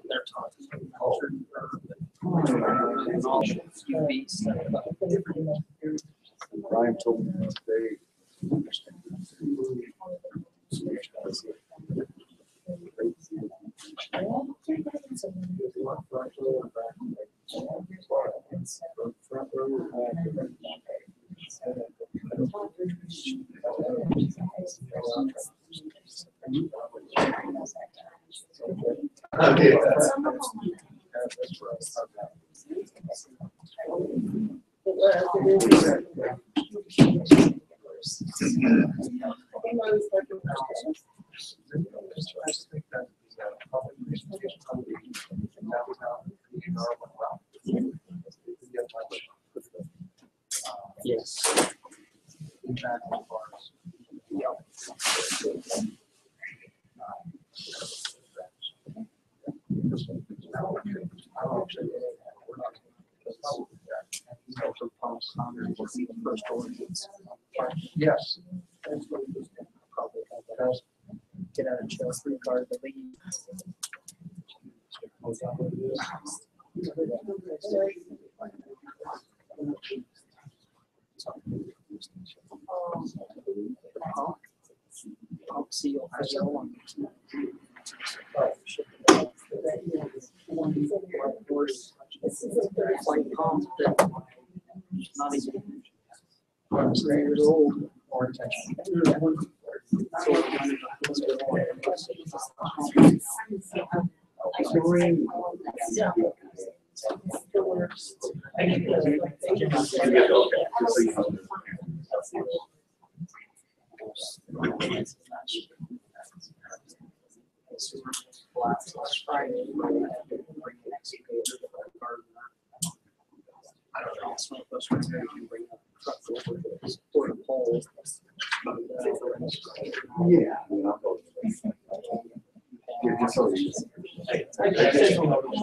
They're taught culture and all UV stuff. Brian told me today. Okay. Yes. Yes. Get out of jail free card to leave. Pump seal for yellow. White pump that not even 3 years old. Or Yeah.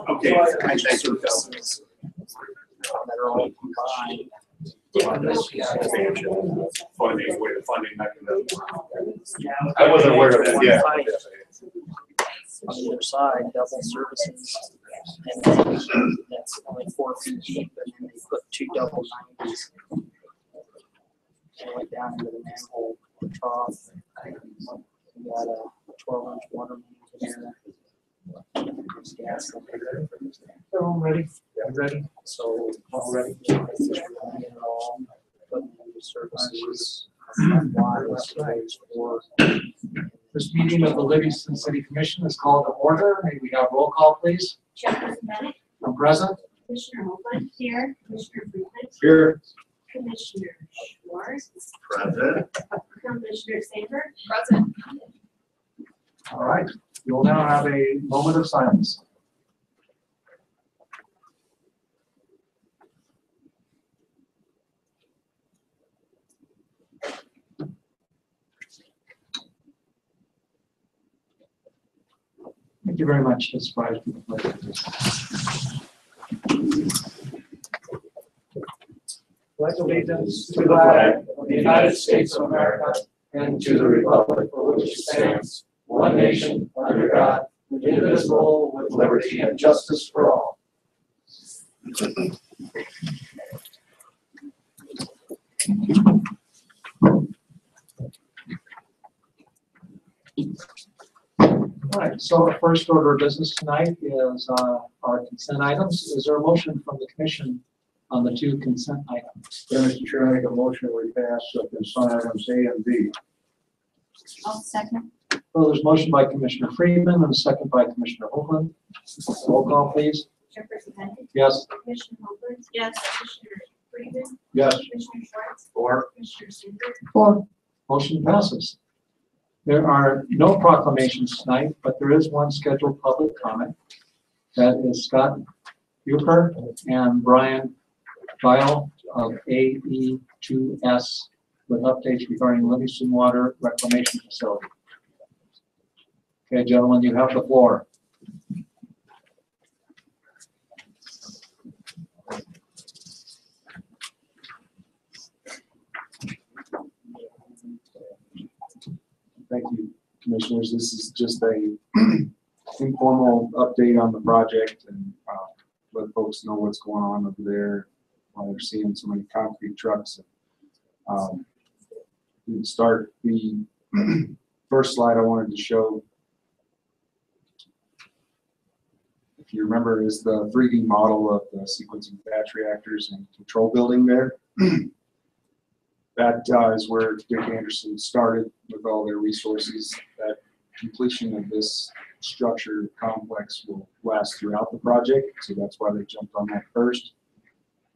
Okay. That are all combined. Funding mechanism. I wasn't aware of that. Yeah. On the other side, double services, and then that's only 4 feet deep, and then they put 2 double 90s. And went down into the manhole trough. We got a 12-inch water main there. There's gas in there. They're all ready. Ready. So All ready. it all, putting into services. This meeting of the Livingston City Commission is called to order. May we have roll call, please? Chairperson Bennett, I'm present. Commissioner Holman here, Commissioner Freeman, Here. Commissioner Schwartz, Present. Commissioner Sandberg, present. All right. You'll now have a moment of silence. Thank you very much. That's fine. Pledge allegiance to the flag of the United States of America and to the republic for which it stands, one nation, under God, indivisible, with liberty and justice for all. All right, so our first order of business tonight is our consent items. Is there a motion from the commission on the 2 consent items? Yeah, Mr. Chair, I make a motion we pass consent items A and B. I'll second. Well, there's a motion by Commissioner Freeman and a second by Commissioner Hoagland. Roll call, please. Chairperson Bennett, Yes. Commissioner Holman, yes, Commissioner Freeman, Yes. Commissioner Schwartz, Four. Commissioner Sandberg, 4. Motion passes. There are no proclamations tonight, but there is one scheduled public comment. That is Scott Bucher and Brian Dial of AE2S with updates regarding Livingston Water Reclamation Facility. Okay, gentlemen, you have the floor. Thank you, commissioners. This is just a informal update on the project and let folks know what's going on over there while they're seeing so many concrete trucks. We can start the first slide I wanted to show. If you remember, is the 3D model of the sequencing batch reactors and control building there. That is where Dick Anderson started with all their resources. That completion of this structure complex will last throughout the project, so that's why they jumped on that first.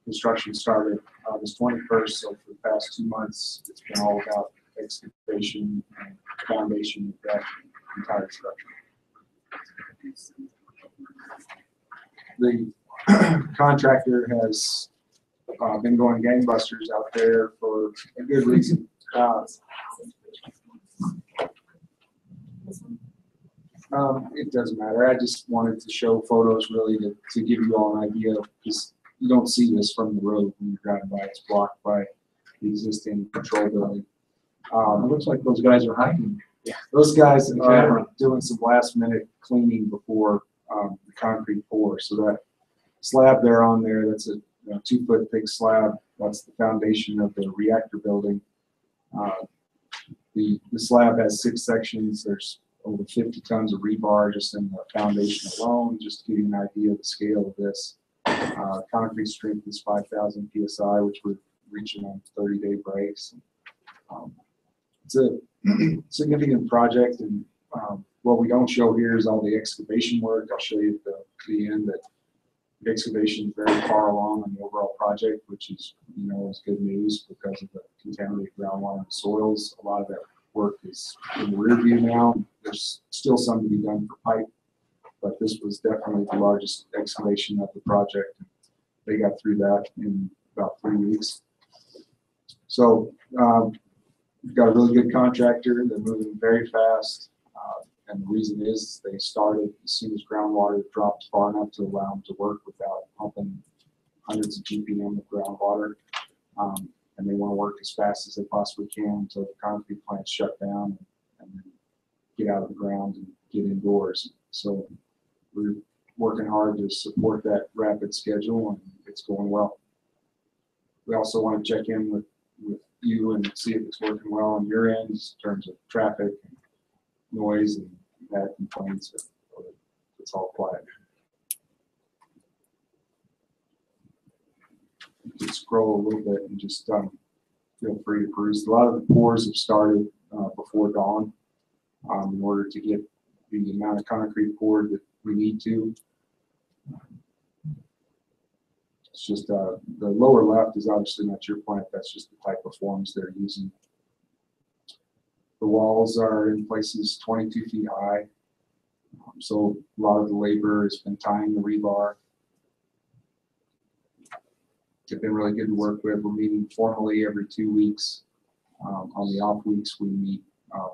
Construction started August 21st, so for the past 2 months, it's been all about excavation and foundation of that entire structure. The contractor has been going gangbusters out there for a good reason. It doesn't matter. I just wanted to show photos really to give you all an idea, because you don't see this from the road when you're driving by. It's blocked by the existing control building. It looks like those guys are hiding. Yeah, those guys The are camera. doing some last minute cleaning before the concrete pour. So that slab they're on there, that's a 2 foot thick slab. That's the foundation of the reactor building. The slab has 6 sections. There's over 50 tons of rebar just in the foundation alone, just to give you an idea of the scale of this. Concrete strength is 5,000 PSI, which we're reaching on 30-day breaks. It's a significant project, and what we don't show here is all the excavation work. I'll show you at the end that the excavation is very far along on the overall project, which is, is good news because of the contaminated groundwater and soils. A lot of that work is in the rear view now. There's still some to be done for pipe, but this was definitely the largest excavation of the project. They got through that in about 3 weeks. So we've got a really good contractor. They're moving very fast. And the reason is they started as soon as groundwater dropped far enough to allow them to work without pumping hundreds of GPM of groundwater. And they want to work as fast as they possibly can until the concrete plants shut down and then get out of the ground and get indoors. So we're working hard to support that rapid schedule, and it's going well. We also want to check in with you and see if it's working well on your end in terms of traffic and noise and bad complaints. It's all quiet. You can scroll a little bit and just feel free to peruse. A lot of the pours have started before dawn in order to get the amount of concrete poured that we need to. It's just the lower left is obviously not your plant. That's just the type of forms they're using. The walls are in places 22 feet high. So a lot of the labor has been tying the rebar. They've been really good to work with. We're meeting formally every 2 weeks. On the off weeks, we meet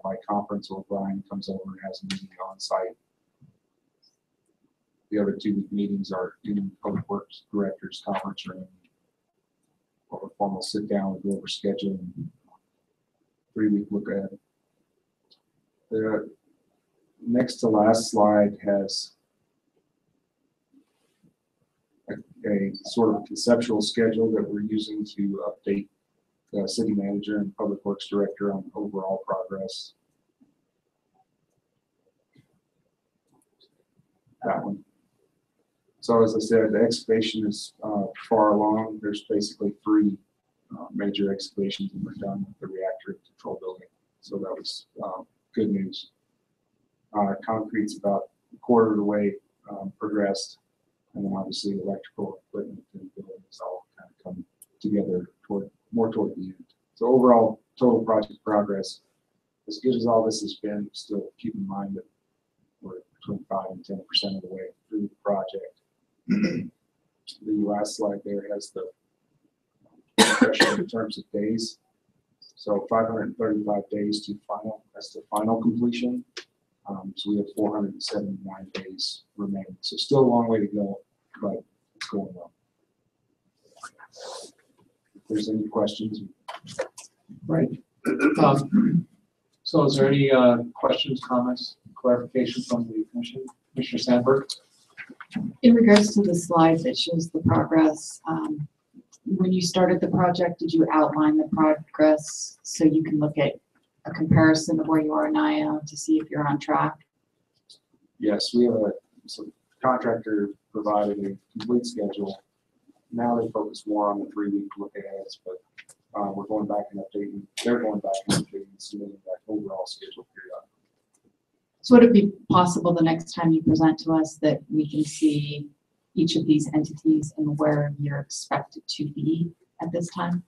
by conference, or Brian comes over and has a meeting on site. The other 2 week meetings are in Public Works Director's conference room. Or a formal sit down, we go over schedule and 3 week look ahead. The next to last slide has a sort of conceptual schedule that we're using to update the city manager and public works director on overall progress. That one. So as I said, the excavation is far along. There's basically 3 major excavations that were done with the reactor and control building. So that was good news. Concrete's about a quarter of the way progressed, and then obviously electrical equipment and buildings all kind of come together more toward the end. So overall, total project progress, as good as all this has been, still keep in mind that we're between 5 and 10% of the way through the project. The last slide there has the progression in terms of days. So 535 days to final. That's the final completion. So we have 479 days remaining. So still a long way to go, but it's going well. If there's any questions. Right. So is there any questions, comments, clarification from the commission? Commissioner Sandberg? In regards to the slide that shows the progress, when you started the project, did you outline the progress so you can look at a comparison of where you are now to see if you're on track? Yes, we have some contractor provided a complete schedule. Now they focus more on the 3-week look aheads, but we're going back and updating, they're going back and updating, submitting that overall schedule period. So would it be possible the next time you present to us that we can see each of these entities and where you're expected to be at this time?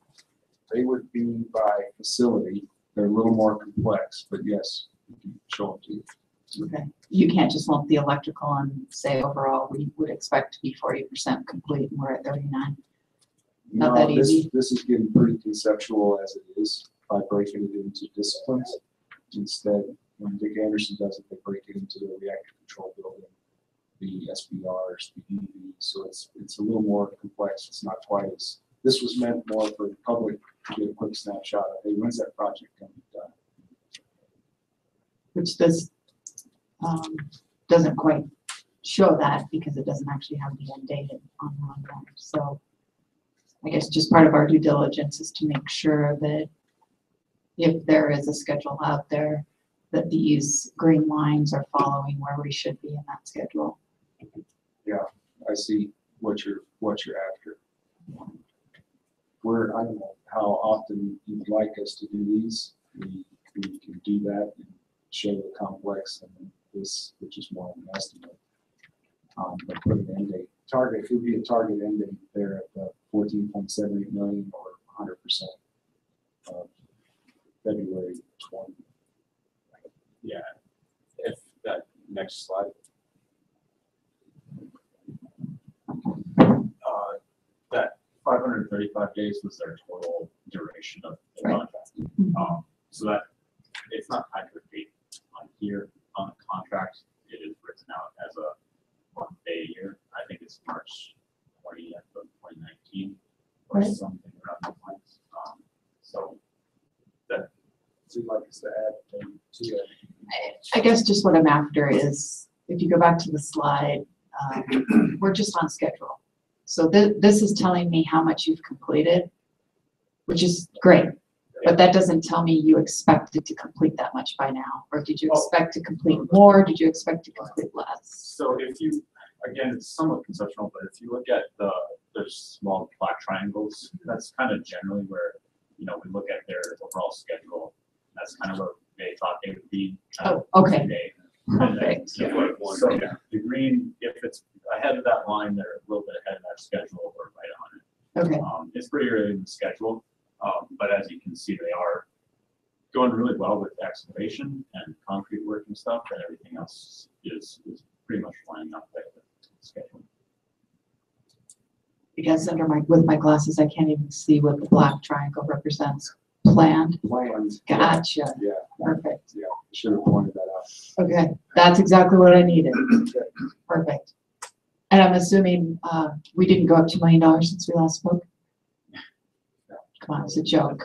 They would be by facility. They're a little more complex, but yes, we can show them to you. Okay. You can't just lump the electrical and say overall we would expect to be 40% complete and we're at 39. Not that easy. This is getting pretty conceptual as it is by breaking it into disciplines. Instead, when Dick Anderson does it, they break it into the reactor control building, the SBRs, the EV. So it's a little more complex. It's not quite as, this was meant more for the public to get a quick snapshot of, hey, when's that project going to be done? Which this doesn't quite show that because it doesn't actually have the end date on there. So I guess just part of our due diligence is to make sure that if there is a schedule out there, that these green lines are following where we should be in that schedule. Yeah, I see what you're after. I don't know how often you'd like us to do these. We can do that and show the complex and this, which is more of an estimate. But put an end date. Target, it would be a target end date there at the 14.78 million or 100% of February 20. Yeah, if that next slide. That 535 days was their total duration of the contract. So that it's not time to repeat on here on the contract. It is written out as a 1 day a year. I think it's March 20th of 2019 or Right. something around the lines. So that So you'd like us to add to it? I guess just what I'm after is, if you go back to the slide, we're just on schedule. So this is telling me how much you've completed, which is great. But that doesn't tell me you expected to complete that much by now. Or did you expect to complete more? Did you expect to complete less? So if you, again, it's somewhat conceptual, but if you look at there's small black triangles, that's kind of generally where, we look at their overall schedule. That's kind of where they thought they would be. Oh, okay. Today. And then, Perfect. so the green, if it's ahead of that line, they're a little bit ahead of that schedule or right on it. Okay. It's pretty early in the schedule, but as you can see, they are going really well with excavation and concrete work and stuff, and everything else is pretty much lining up with the schedule. Because with my glasses, I can't even see what the black triangle represents. Planned. Plans. Gotcha. Yeah. Perfect. Yeah, should have pointed that out. Okay, that's exactly what I needed. Perfect. And I'm assuming we didn't go up $2 million since we last spoke? Come on, it's a joke.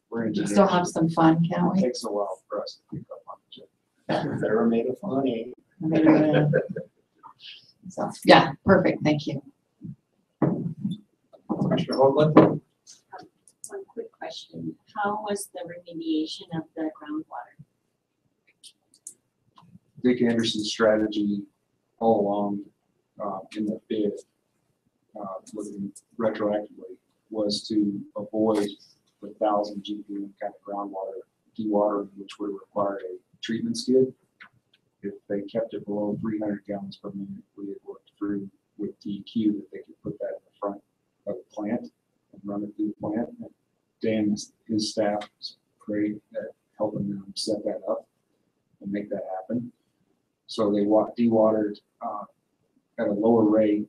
We're We can still have some fun, can't It we? takes a while for us to pick up on the job. Never made it funny. So, yeah, perfect, thank you. Commissioner Hoagland? One quick question. How was the remediation of the groundwater? Dick Anderson's strategy all along in the bid, looking retroactively, was to avoid the 1,000 GPM kind of groundwater dewatering, which would require a treatment skid. If they kept it below 300 gallons per minute, we had worked through with DEQ that they could put that in the front of the plant and run it through the plant. And Dan, his staff was great at helping them set that up and make that happen. So they dewatered at a lower rate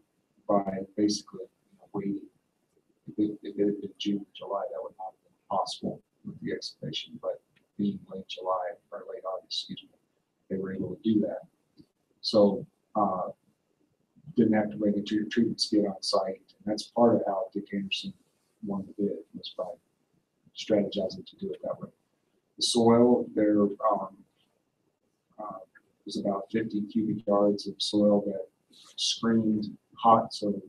by basically waiting. If it had been June or July, that would not have been possible with the excavation, but being late July or late August, excuse me, they were able to do that. So didn't have to bring a treatment skid on site. And that's part of how Dick Anderson won the bid, was by strategizing to do it that way. The soil, was about 50 cubic yards of soil that screened hot, so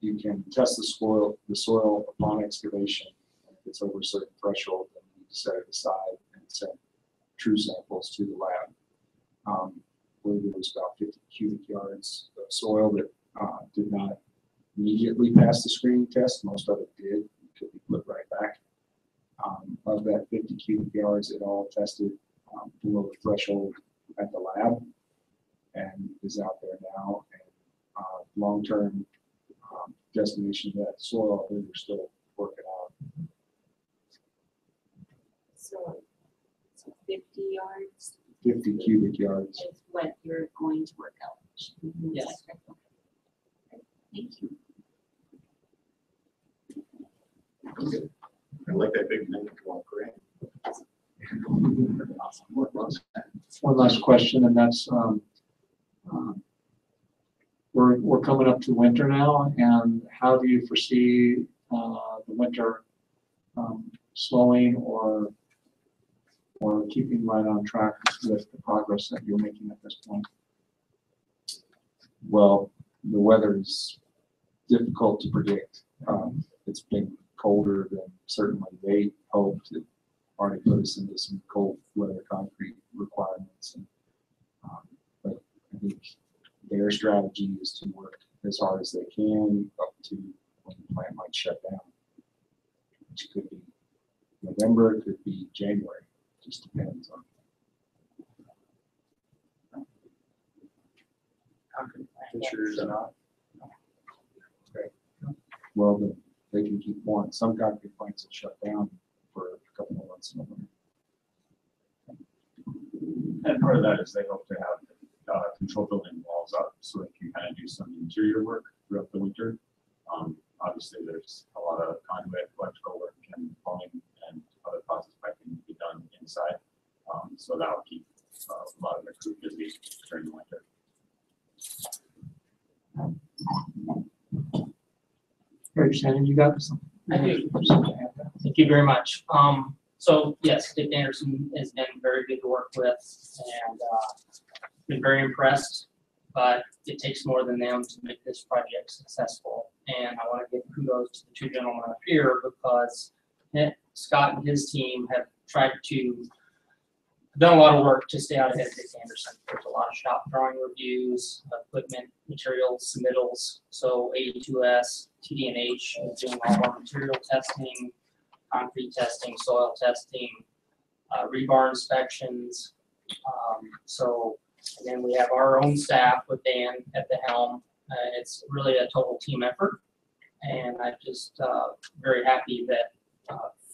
you can test the soil upon excavation. If it's over a certain threshold, then you need to set it aside and send true samples to the lab. I believe it was about 50 cubic yards of soil that did not immediately pass the screening test. Most of it did. It could be put right back. Of that 50 cubic yards, it all tested below the threshold at the lab and is out there now. And long-term destination of that soil, we're still working out. So 50 yards 50 cubic yards. is what you're going to work out. Yes. Thank you. I like that big name, great. One last question, and that's, we're coming up to winter now, and how do you foresee the winter slowing or keeping right on track with the progress that you're making at this point? Well, the weather is difficult to predict. It's been colder than certainly they hoped. It already put us into some cold weather concrete requirements. And, but I think their strategy is to work as hard as they can up to when the plant might shut down, which could be November, it could be January. Just depends on. Pictures and all. Well, they can keep one. Some concrete plants will shut down for a couple of months in the winter. And part of that is they hope to have control building walls up so they can kind of do some interior work throughout the winter. Obviously, there's a lot of conduit, electrical work, and plumbing and other process piping to be done inside. So that will keep a lot of the crew busy during the winter. Great, Shannon, you got something? I do. Thank you very much. So yes, Dick Anderson has been very good to work with and been very impressed, but it takes more than them to make this project successful. And I want to give kudos to the two gentlemen up here because Scott and his team have tried to done a lot of work to stay out ahead of Dick Anderson. There's a lot of shop drawing reviews, equipment, materials, submittals. So A2S, TD&H is doing all of our material testing, concrete testing, soil testing, rebar inspections. And then we have our own staff with Dan at the helm. It's really a total team effort. And I'm just very happy that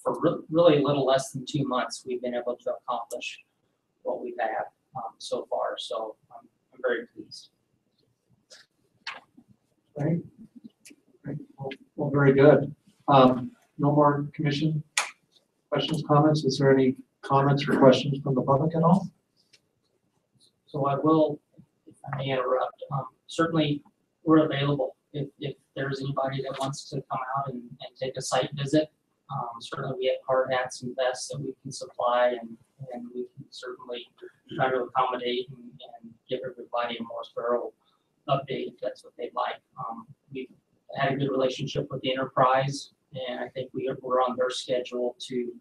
for really a little less than 2 months, we've been able to accomplish what we've had so far. So I'm very pleased. Great. Great. Well, very good. No more commission questions, comments? Is there any comments or questions from the public at all? So I will, if I may interrupt, certainly we're available if there's anybody that wants to come out and take a site visit. Certainly we have hard hats and vests that we can supply and we can certainly try to accommodate and give everybody a more thorough update if that's what they'd like. We've had a good relationship with the enterprise and I think we're on their schedule to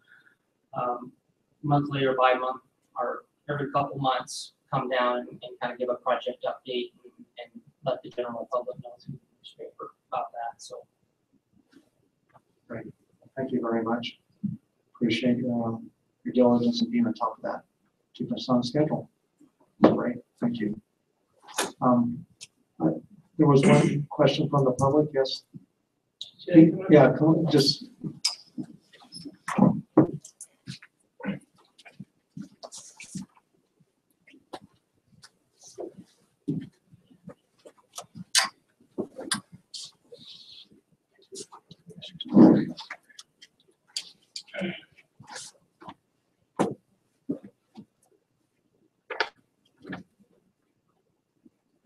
monthly or bi-month or every couple months come down and kind of give a project update and let the general public know through the newspaper about that. So. Great. Thank you very much. Appreciate your diligence and being on top of that. Keep us on schedule. Great. Thank you. There was one question from the public. Yes. Yeah. Come on, just.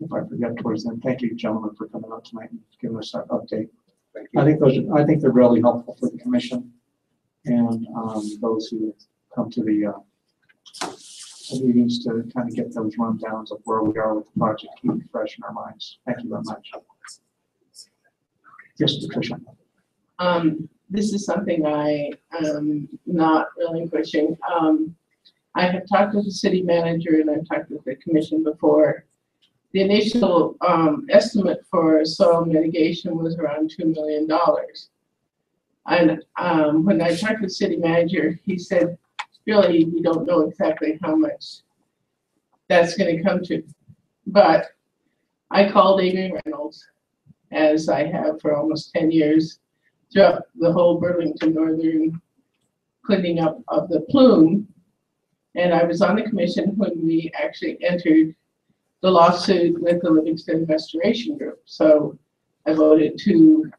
If I forget towards then, thank you, gentlemen, for coming out tonight and giving us that update. Thank you. I think they're really helpful for the commission and those who come to the meetings to kind of get those rundowns of where we are with the project, keep it fresh in our minds. Thank you very much. Yes, Patricia. This is something I am not really pushing. I have talked with the city manager and I've talked with the commission before. The initial estimate for soil mitigation was around $2 million. And when I talked to the city manager, he said, really, we don't know exactly how much that's going to come to. But I called Amy Reynolds, as I have for almost 10 years, throughout the whole Burlington Northern cleaning up of the plume. And I was on the commission when we actually entered the lawsuit with the Livingston Restoration Group. So I voted to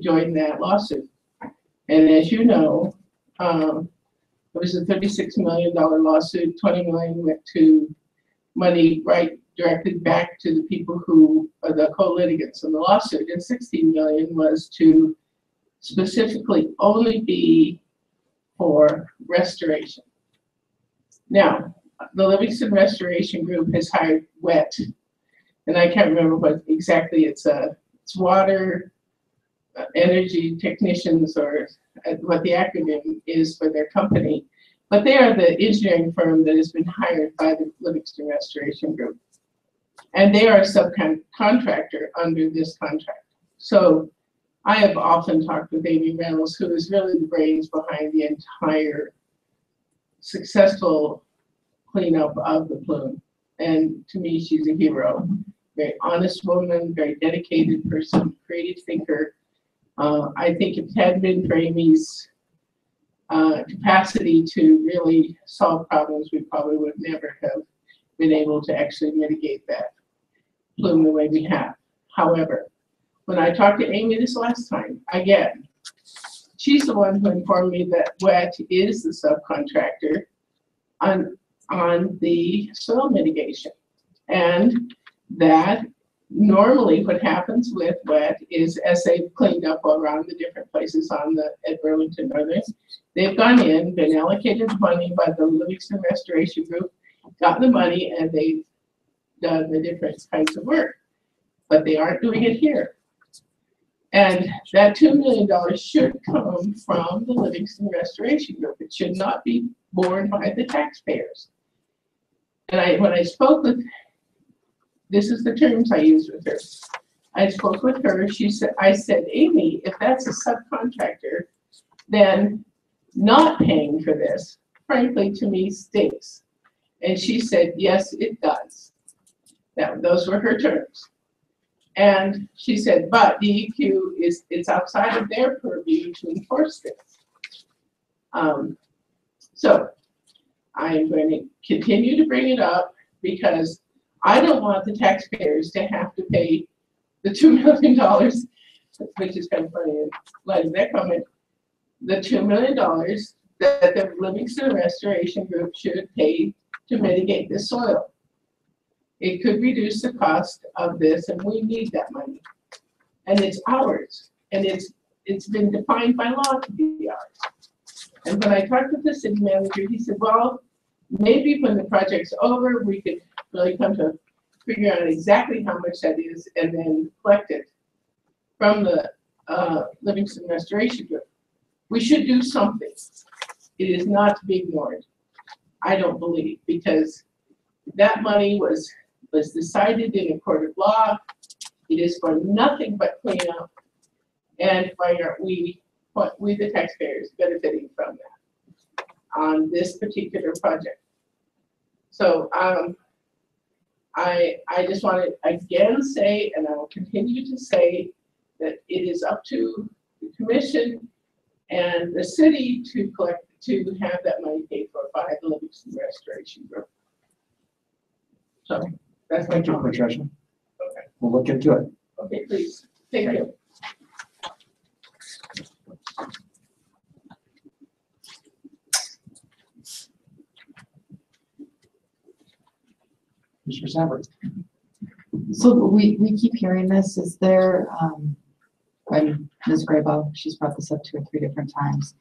join that lawsuit. And as you know, it was a $36 million lawsuit. 20 million went to money directed back to the people who are the co-litigants in the lawsuit, and 16 million was to specifically only be for restoration. Now, the Livingston Restoration Group has hired WET, and I can't remember what exactly it's water energy technicians, or what the acronym is for their company, but they are the engineering firm that has been hired by the Livingston Restoration Group. And they are a subcontractor under this contract. So I have often talked with Amy Reynolds, who is really the brains behind the entire successful cleanup of the plume. And to me, she's a hero. Very honest woman, very dedicated person, creative thinker. I think if it hadn't been for Amy's capacity to really solve problems, we probably would never have been able to actually mitigate that plume the way we have. However, when I talked to Amy this last time, again, she's the one who informed me that WET is the subcontractor on the soil mitigation. And that normally what happens with WET is, as they've cleaned up around the different places at Burlington Northern, they've gone in, been allocated money by the Livingston Restoration Group, gotten the money, and they've done the different kinds of work. But they aren't doing it here. And that $2 million should come from the Livingston Restoration Group. It should not be borne by the taxpayers. And when I spoke with, this is the terms I used with her. I spoke with her, I said, Amy, if that's a subcontractor, then not paying for this, frankly, to me stinks. And she said, yes, it does. Now, those were her terms. And she said, but DEQ it's outside of their purview to enforce this. So I'm going to continue to bring it up because I don't want the taxpayers to have to pay the $2 million, which is kind of funny in light of that comment, the $2 million that the Livingston Restoration Group should pay to mitigate the soil. It could reduce the cost of this, and we need that money. And it's ours, and it's been defined by law to be ours. And when I talked with the city manager, he said, well, maybe when the project's over, we could really come to figure out exactly how much that is and then collect it from the Livingston Restoration Group. We should do something. It is not to be ignored, I don't believe, because that money was decided in a court of law. It is for nothing but cleanup, and why aren't we the taxpayers benefiting from that on this particular project? So I just want to again say, and I will continue to say, that it is up to the commission and the city to have that money paid for by the Livingston Restoration Group. So that's my Thank you, comment. Patricia. Okay. We'll look into it. Okay, please. Thank you. Mr. Sandberg. So we keep hearing this. Is there, and Ms. Graybo, she's brought this up 2 or 3 different times.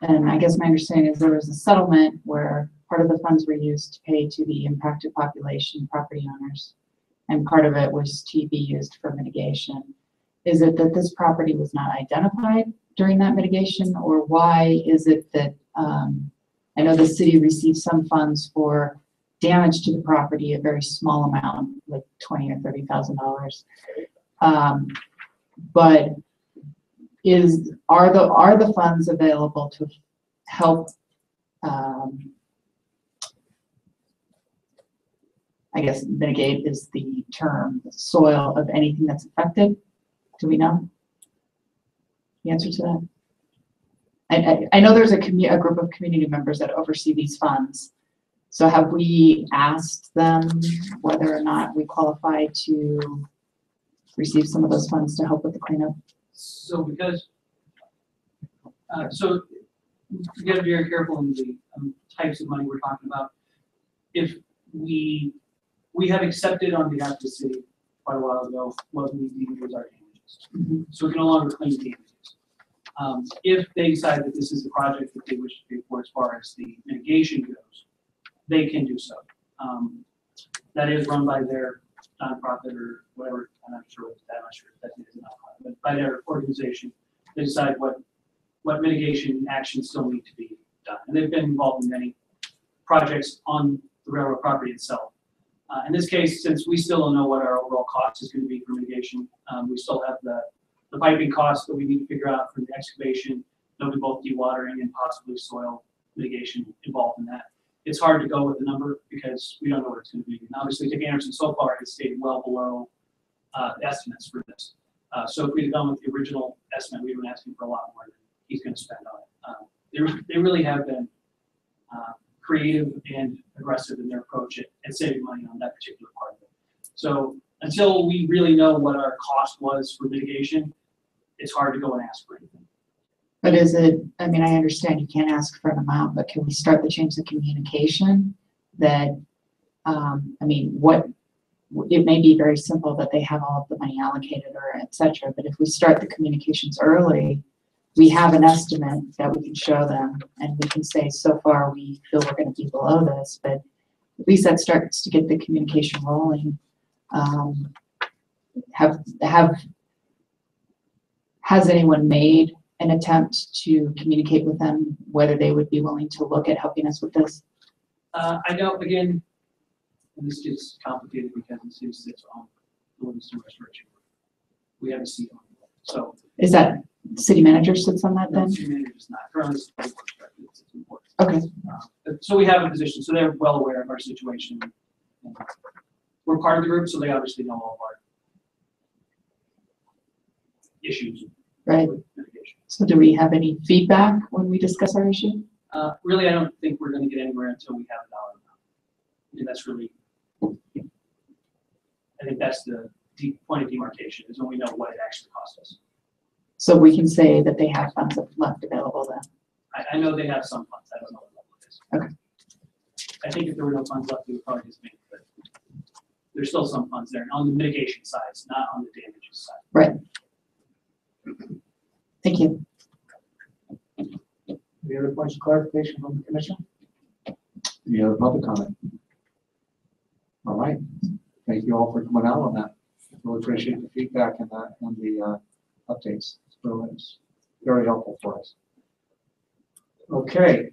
And I guess my understanding is there was a settlement where part of the funds were used to pay to the impacted population property owners, and part of it was to be used for mitigation. Is it that this property was not identified during that mitigation, or why is it that, I know the city received some funds for damage to the property, a very small amount, like $20,000 or $30,000. But are the funds available to help, I guess mitigate is the term, the soil of anything that's affected? Do we know the answer to that? I know there's a group of community members that oversee these funds. So have we asked them whether or not we qualify to receive some of those funds to help with the cleanup? So because, so you got to be very careful in the types of money we're talking about. If we have accepted on behalf of the city quite a while ago what we deemed was our damages. So we can no longer claim damages. If they decide that this is the project that they wish to pay for as far as the mitigation goes, they can do so. That is run by their nonprofit or whatever. I'm not sure if that is a nonprofit, but by their organization, they decide what mitigation actions still need to be done. And they've been involved in many projects on the railroad property itself. In this case, since we still don't know what our overall cost is going to be for mitigation, we still have the piping costs that we need to figure out for the excavation. There'll be both dewatering and possibly soil mitigation involved in that. It's hard to go with the number because we don't know what it's going to be. And obviously, Dick Anderson so far has stayed well below estimates for this. So if we had gone with the original estimate, we would be asking for a lot more than he's going to spend on it. They really have been creative and aggressive in their approach at saving money on that particular part of it. So until we really know what our cost was for mitigation, it's hard to go and ask for anything. But is it, I mean, I understand you can't ask for an amount, but can we start to change the communication that, I mean, it may be very simple that they have all of the money allocated or et cetera, but if we start the communications early, we have an estimate that we can show them and we can say, so far we feel we're going to be below this, but at least that starts to get the communication rolling. Has anyone made an attempt to communicate with them whether they would be willing to look at helping us with this? I know, again, and this gets complicated because the city sits on the Livingston Restoration. We have a seat on it. So is that city manager sits on that then? the city manager is not. Currently, it's important. Okay. So we have a position, so they're well aware of our situation. We're part of the group, so they obviously know all of our issues. Right. With mitigation. So do we have any feedback when we discuss our issue? Really, I don't think we're going to get anywhere until we have a dollar amount. I mean, that's really, I think that's the point of demarcation, is when we know what it actually cost us. So we can say that they have funds left available then? I know they have some funds. I don't know what level it is. Okay. I think if there were no funds left, we would probably just make it, but there's still some funds there on the mitigation side, not on the damages side. Right. Thank you. Any other points of clarification from the commission? Any other public comment? All right. Thank you all for coming out on that. Really appreciate the feedback and the updates. It's very helpful for us. Okay.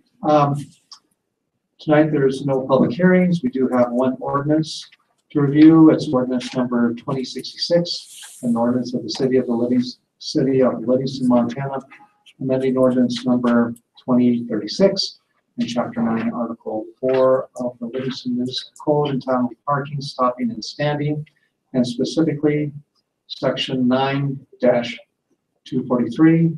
Tonight there's no public hearings. We do have one ordinance to review. It's ordinance number 2066, an ordinance of the City of Livingston, Montana, amending ordinance number 2036 in Chapter 9, Article 4 of the Livingston Municipal Code entitled Parking, Stopping, and Standing, and specifically Section 9-243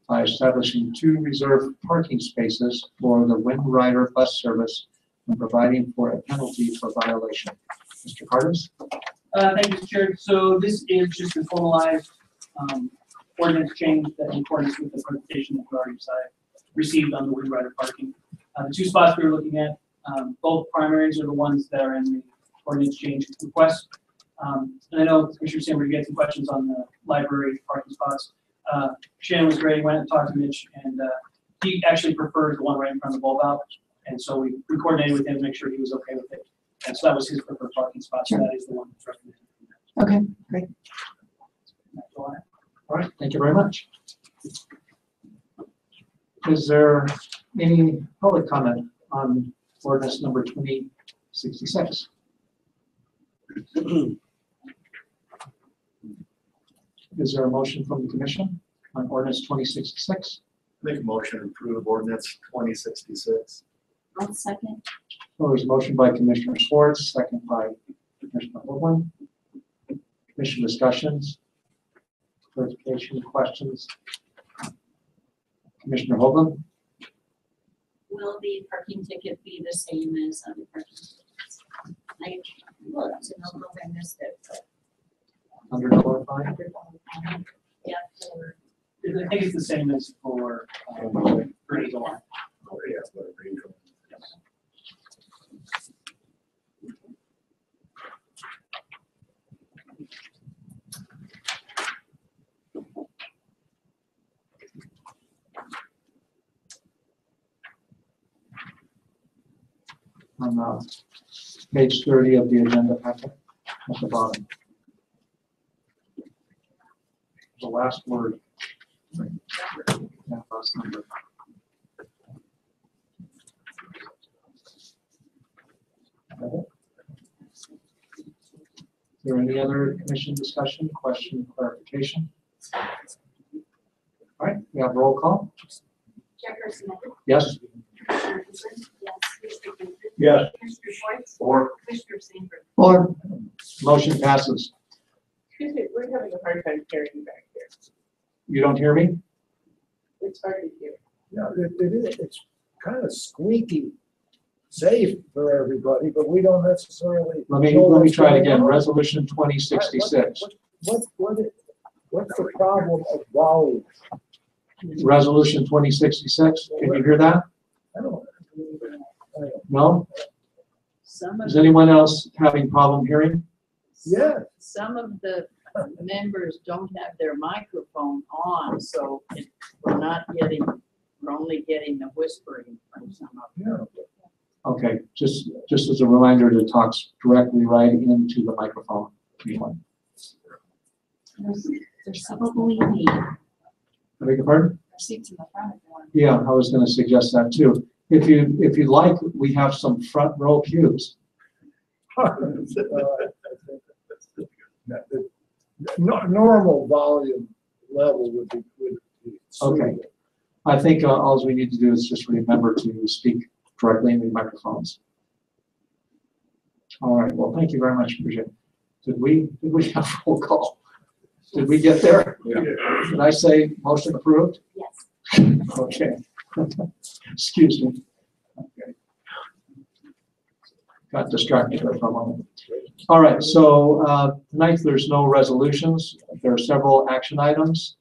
by establishing 2 reserved parking spaces for the Wind Rider bus service and providing for a penalty for violation. Mr. Cardis? Thank you, Mr. Chair. So this is just a formalized ordinance change that in accordance with the presentation that we already received on the Wind Rider parking. The 2 spots we were looking at, both primaries are the ones that are in the ordinance change request. And I know Commissioner Sandberg had some questions on the library parking spots. Shannon was great, went and talked to Mitch, and he actually prefers the one right in front of the bulb out. And so we coordinated with him to make sure he was okay with it. And so that was his preferred parking spot, so that is the one that's recommended. Okay, great. That's all I have. All right, thank you very much. Is there any public comment on ordinance number 2066? Is there a motion from the commission on ordinance 2066? Make a motion to approve ordinance 2066. I'll second. Well, there's a motion by Commissioner Schwartz, second by Commissioner Hoagland. Commission discussions, clarification, questions. Commissioner Hoagland? Will the parking ticket be the same as other parking tickets? I looked and I don't know if I missed it, but $100 fine? yeah, for I think it's the same as for Eagle Eye. On page 30 of the agenda packet at the bottom. The last word. Yeah, last number. Is there any other commission discussion, question, clarification? All right, we have roll call. Chairperson Bennett? Yes. Commissioner Heaton? Yes. Commissioner Brinkley? Yes. Commissioner Schwartz? Or. Commissioner Sandberg? Or, Motion passes. Excuse me, we're having a hard time hearing you back there. You don't hear me? It's hard to hear. Yeah, it is, it's kind of squeaky safe for everybody, but we don't necessarily. Let me try it again. Resolution 2066. What's the problem of volume? Resolution 2066. Can you hear that? I don't. No? Some of, Is anyone else having problem hearing? Yeah. some of the members don't have their microphone on, so we're only getting the whispering from some of them. Okay, just as a reminder to talk directly right into the microphone. there's probably me. I beg your pardon? Seats in the front if you want. Yeah, I was going to suggest that too. If you like, we have some front row pews. Normal volume level would be Okay. suitable. I think all we need to do is just remember to speak directly into the microphones. All right, well, thank you very much, Bridget. Did we have roll call? Did we get there? Yeah. Did I say motion approved? Yes. Okay. Excuse me. Okay. Got distracted there for a moment. All right, so tonight there's no resolutions. There are several action items.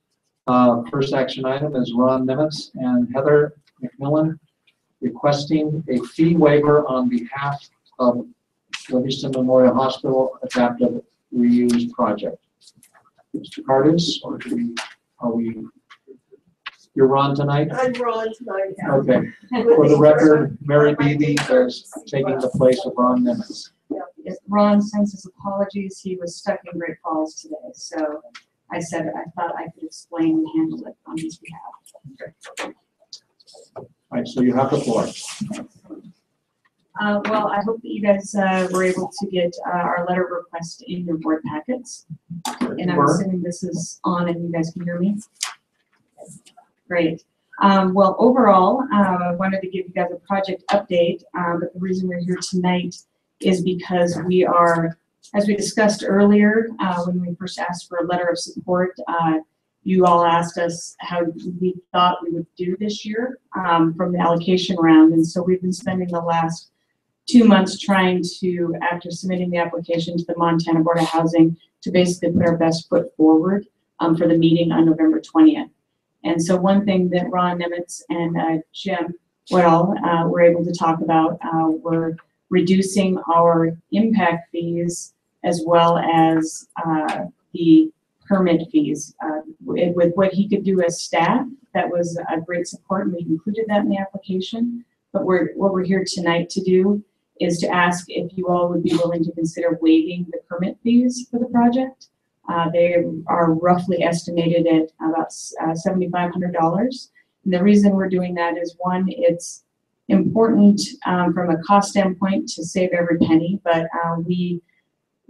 First action item is Ron Nimitz and Heather McMillan requesting a fee waiver on behalf of Livingston Memorial Hospital Adaptive Reuse Project. Mr. Cardis, or you're Ron tonight? I'm Ron tonight. Okay. For the record, Mary Beebe is taking the place of Ron Nimitz. if Ron sends his apologies, he was stuck in Great Falls today, so I said I thought I could explain and handle it on his behalf. All right, so you have the floor. Well, I hope that you guys were able to get our letter of request in your board packets. And I'm Were. assuming this is on and you guys can hear me. Great. Well, overall, I wanted to give you guys a project update, but the reason we're here tonight is because we are, as we discussed earlier, when we first asked for a letter of support, you all asked us how we thought we would do this year from the allocation round. And so we've been spending the last 2 months trying to, after submitting the application to the Montana Board of Housing, to basically put our best foot forward for the meeting on November 20th. And so one thing that Ron Nimitz and Jim Well were able to talk about were reducing our impact fees as well as the permit fees. With what he could do as staff, that was a great support, and we included that in the application. But what we're here tonight to do is to ask if you all would be willing to consider waiving the permit fees for the project. They are roughly estimated at about $7,500. And the reason we're doing that is, one, it's important from a cost standpoint to save every penny, but we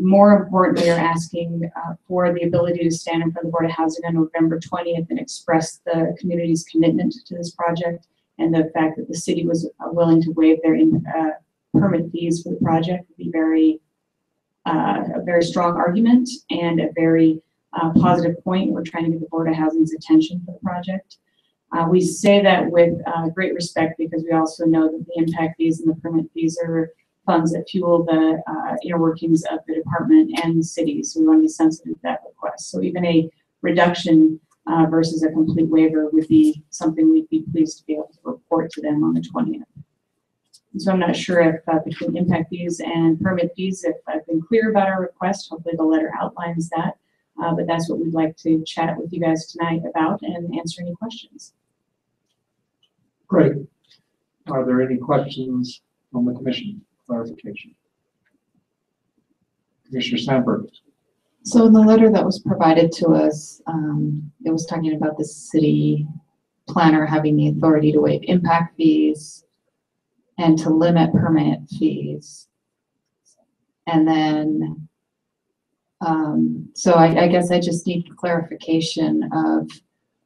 more importantly are asking for the ability to stand in front of the Board of Housing on November 20th and express the community's commitment to this project, and the fact that the city was willing to waive their permit fees for the project would be a very strong argument and a very positive point. We're trying to get the Board of Housing's attention for the project. We say that with great respect because we also know that the impact fees and the permit fees are funds that fuel the inner workings of the department and the city. So we want to be sensitive to that request. So even a reduction versus a complete waiver would be something we'd be pleased to be able to report to them on the 20th. So I'm not sure if between impact fees and permit fees, if I've been clear about our request. Hopefully the letter outlines that. But that's what we'd like to chat with you guys tonight about and answer any questions. Great. Are there any questions from the commission? Clarification. Commissioner Sandberg. So in the letter that was provided to us, it was talking about the city planner having the authority to waive impact fees and to limit permit fees. And then, so I guess I just need clarification of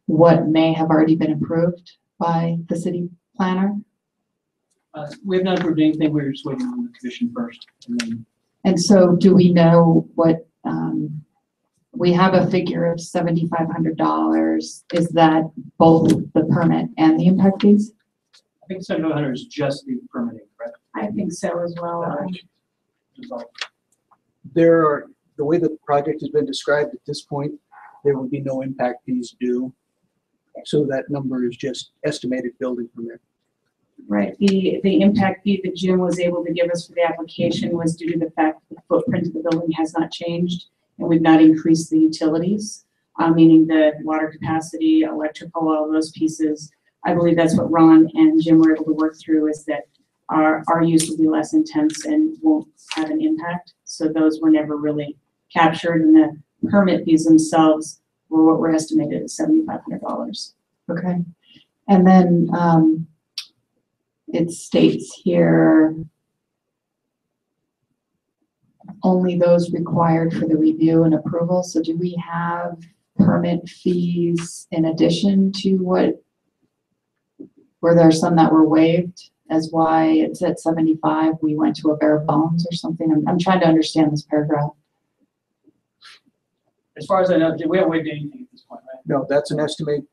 what may have already been approved by the city planner. We have not approved anything, we're just waiting on the commission first. And so do we know what, we have a figure of $7,500. Is that both the permit and the impact fees? I think 7,500 is just the permitting, correct? I think so as well. The way the project has been described at this point, there will be no impact fees due. So that number is just estimated building permit. Right. The impact fee that Jim was able to give us for the application was due to the fact that the footprint of the building has not changed and we've not increased the utilities, meaning the water capacity, electrical, all those pieces. I believe that's what Ron and Jim were able to work through, is that our use will be less intense and won't have an impact. So those were never really captured, and the permit fees themselves were what were estimated at $7,500. Okay. And then it states here only those required for the review and approval. So do we have permit fees in addition to what, were there some that were waived as why it's at 75, we went to a bare bones or something? I'm trying to understand this paragraph. As far as I know, we haven't waived anything at this point, right? No, that's an estimate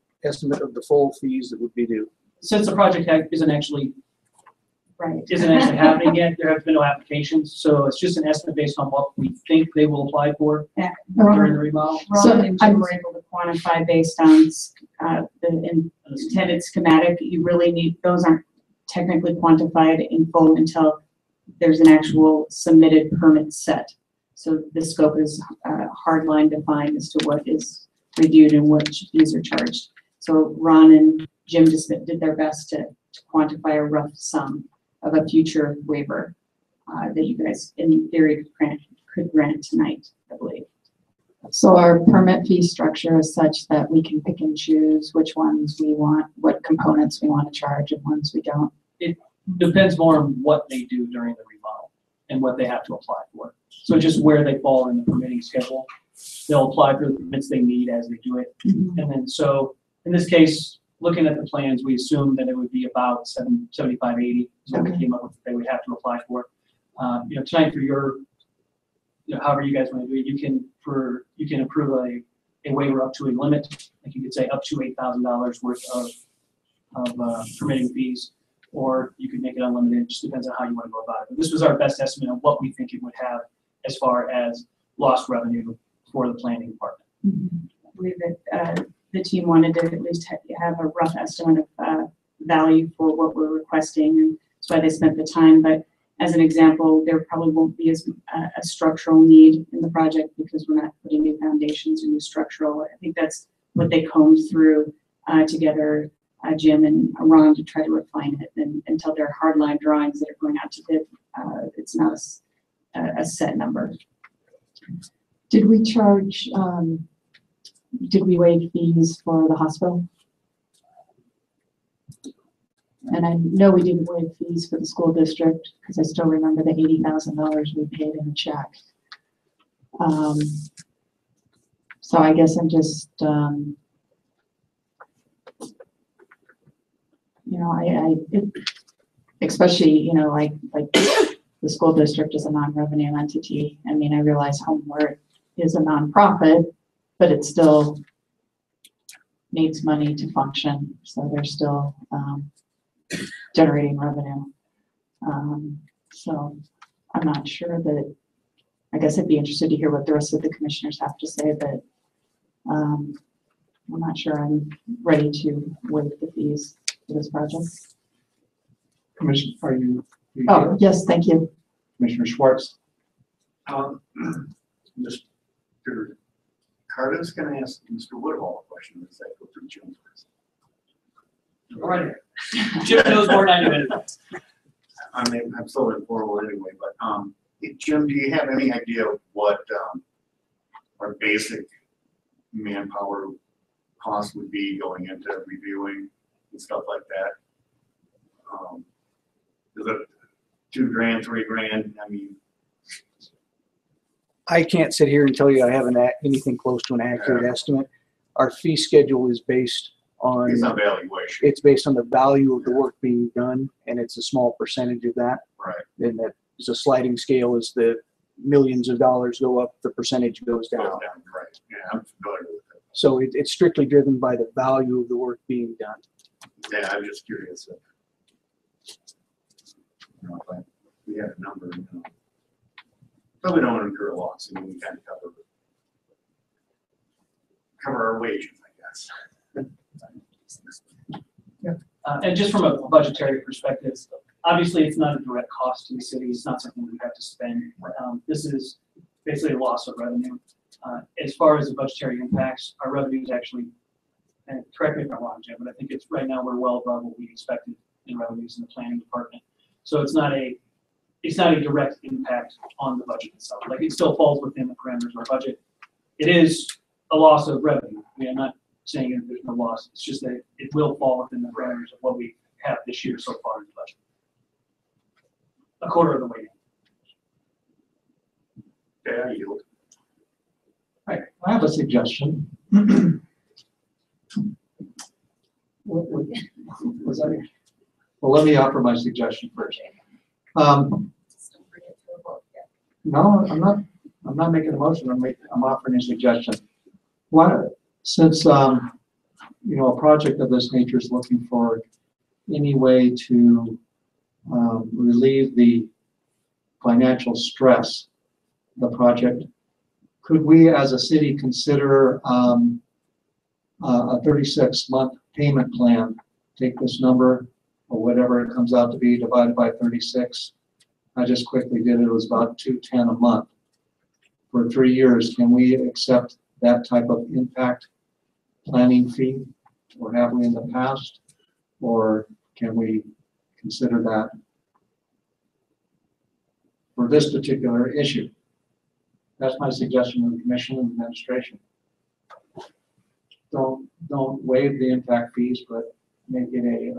of the full fees that would be due. Since the project isn't actually happening yet, there have been no applications, so it's just an estimate based on what we think they will apply for during the remodel. Ron and Jim were able to quantify based on the intended schematic. You really need, those aren't technically quantified in full until there's an actual submitted permit set. So the scope is hard line defined as to what is reviewed and which fees are charged. So Ron and Jim just did their best to quantify a rough sum of a future waiver that you guys, in theory, could grant tonight, I believe. So our permit fee structure is such that we can pick and choose which ones we want, what components we want to charge and ones we don't. It depends more on what they do during the remodel and what they have to apply for. So just where they fall in the permitting schedule, they'll apply for the permits they need as they do it. And then so in this case, looking at the plans, we assumed that it would be about 75, 80 is what we came up with that they would have to apply for. Tonight for your, however you guys want to do it, you can approve a waiver up to a limit, like you could say up to $8,000 worth of permitting fees, or you could make it unlimited. It just depends on how you want to go about it. But this was our best estimate of what we think it would have as far as lost revenue for the planning department. I believe that the team wanted to at least have a rough estimate of value for what we're requesting, and that's why they spent the time. But as an example, there probably won't be as a structural need in the project because we're not putting new foundations or new structural. I think that's what they combed through together Jim and Ron to try to refine it, and until there are hardline drawings that are going out to bid, it's not a set number. Did we charge, did we waive fees for the hospital? And I know we didn't waive fees for the school district, because I still remember the $80,000 we paid in a check. So I guess I'm just, you know, especially, you know, like the school district is a non-revenue entity. I mean, I realize Homeward is a nonprofit, but it still needs money to function. So they're still generating revenue. So I'm not sure that, I guess I'd be interested to hear what the rest of the commissioners have to say, but I'm not sure I'm ready to waive the fees for this project. Commissioner, are you? Oh, yes, thank you. Commissioner Schwartz? Mr. Carter's gonna ask Mr. Woodhall a question, does that go through Jim first? All right. Jim knows more than I do. I mean, I'm so informal anyway, but, Jim, do you have any idea of what, our basic manpower cost would be going into reviewing and stuff like that? Is it $2,000, $3,000? I mean, I can't sit here and tell you I have anything close to an accurate estimate. Our fee schedule is based on. it's an evaluation. It's based on the value of the work being done, and it's a small percentage of that. Right. And that is a sliding scale. As the millions of dollars go up, the percentage goes down. Right. Yeah, I'm familiar with it. So it's strictly driven by the value of the work being done. Yeah, I'm just curious if, you know, if we had a number, you know. But we don't incur a loss, and we kind of cover our wages, I guess. And just from a budgetary perspective, obviously it's not a direct cost to the city. It's not something we have to spend. This is basically a loss of revenue. As far as the budgetary impacts, our revenue is actually, and correct me if I'm wrong, Jim, but I think it's right now we're well above what we expected in revenues in the planning department. So it's not a direct impact on the budget itself. Like, it still falls within the parameters of our budget. It is a loss of revenue. I mean, I'm not saying that there's no loss. It's just that it will fall within the parameters of what we have this year so far in the budget. A quarter of the way. Yeah, I yield. I have a suggestion. Was that it? Well, let me offer my suggestion first. No, I'm not making a motion. I'm offering a suggestion. Since you know, a project of this nature is looking for any way to relieve the financial stress of the project, could we as a city consider a 36-month payment plan? Take this number, or whatever it comes out to be, divided by 36. I just quickly did it. It was about $210 a month for 3 years. Can we accept that type of impact planning fee, or have we in the past, or can we consider that for this particular issue? That's my suggestion to the commission and administration. Don't waive the impact fees, but make it a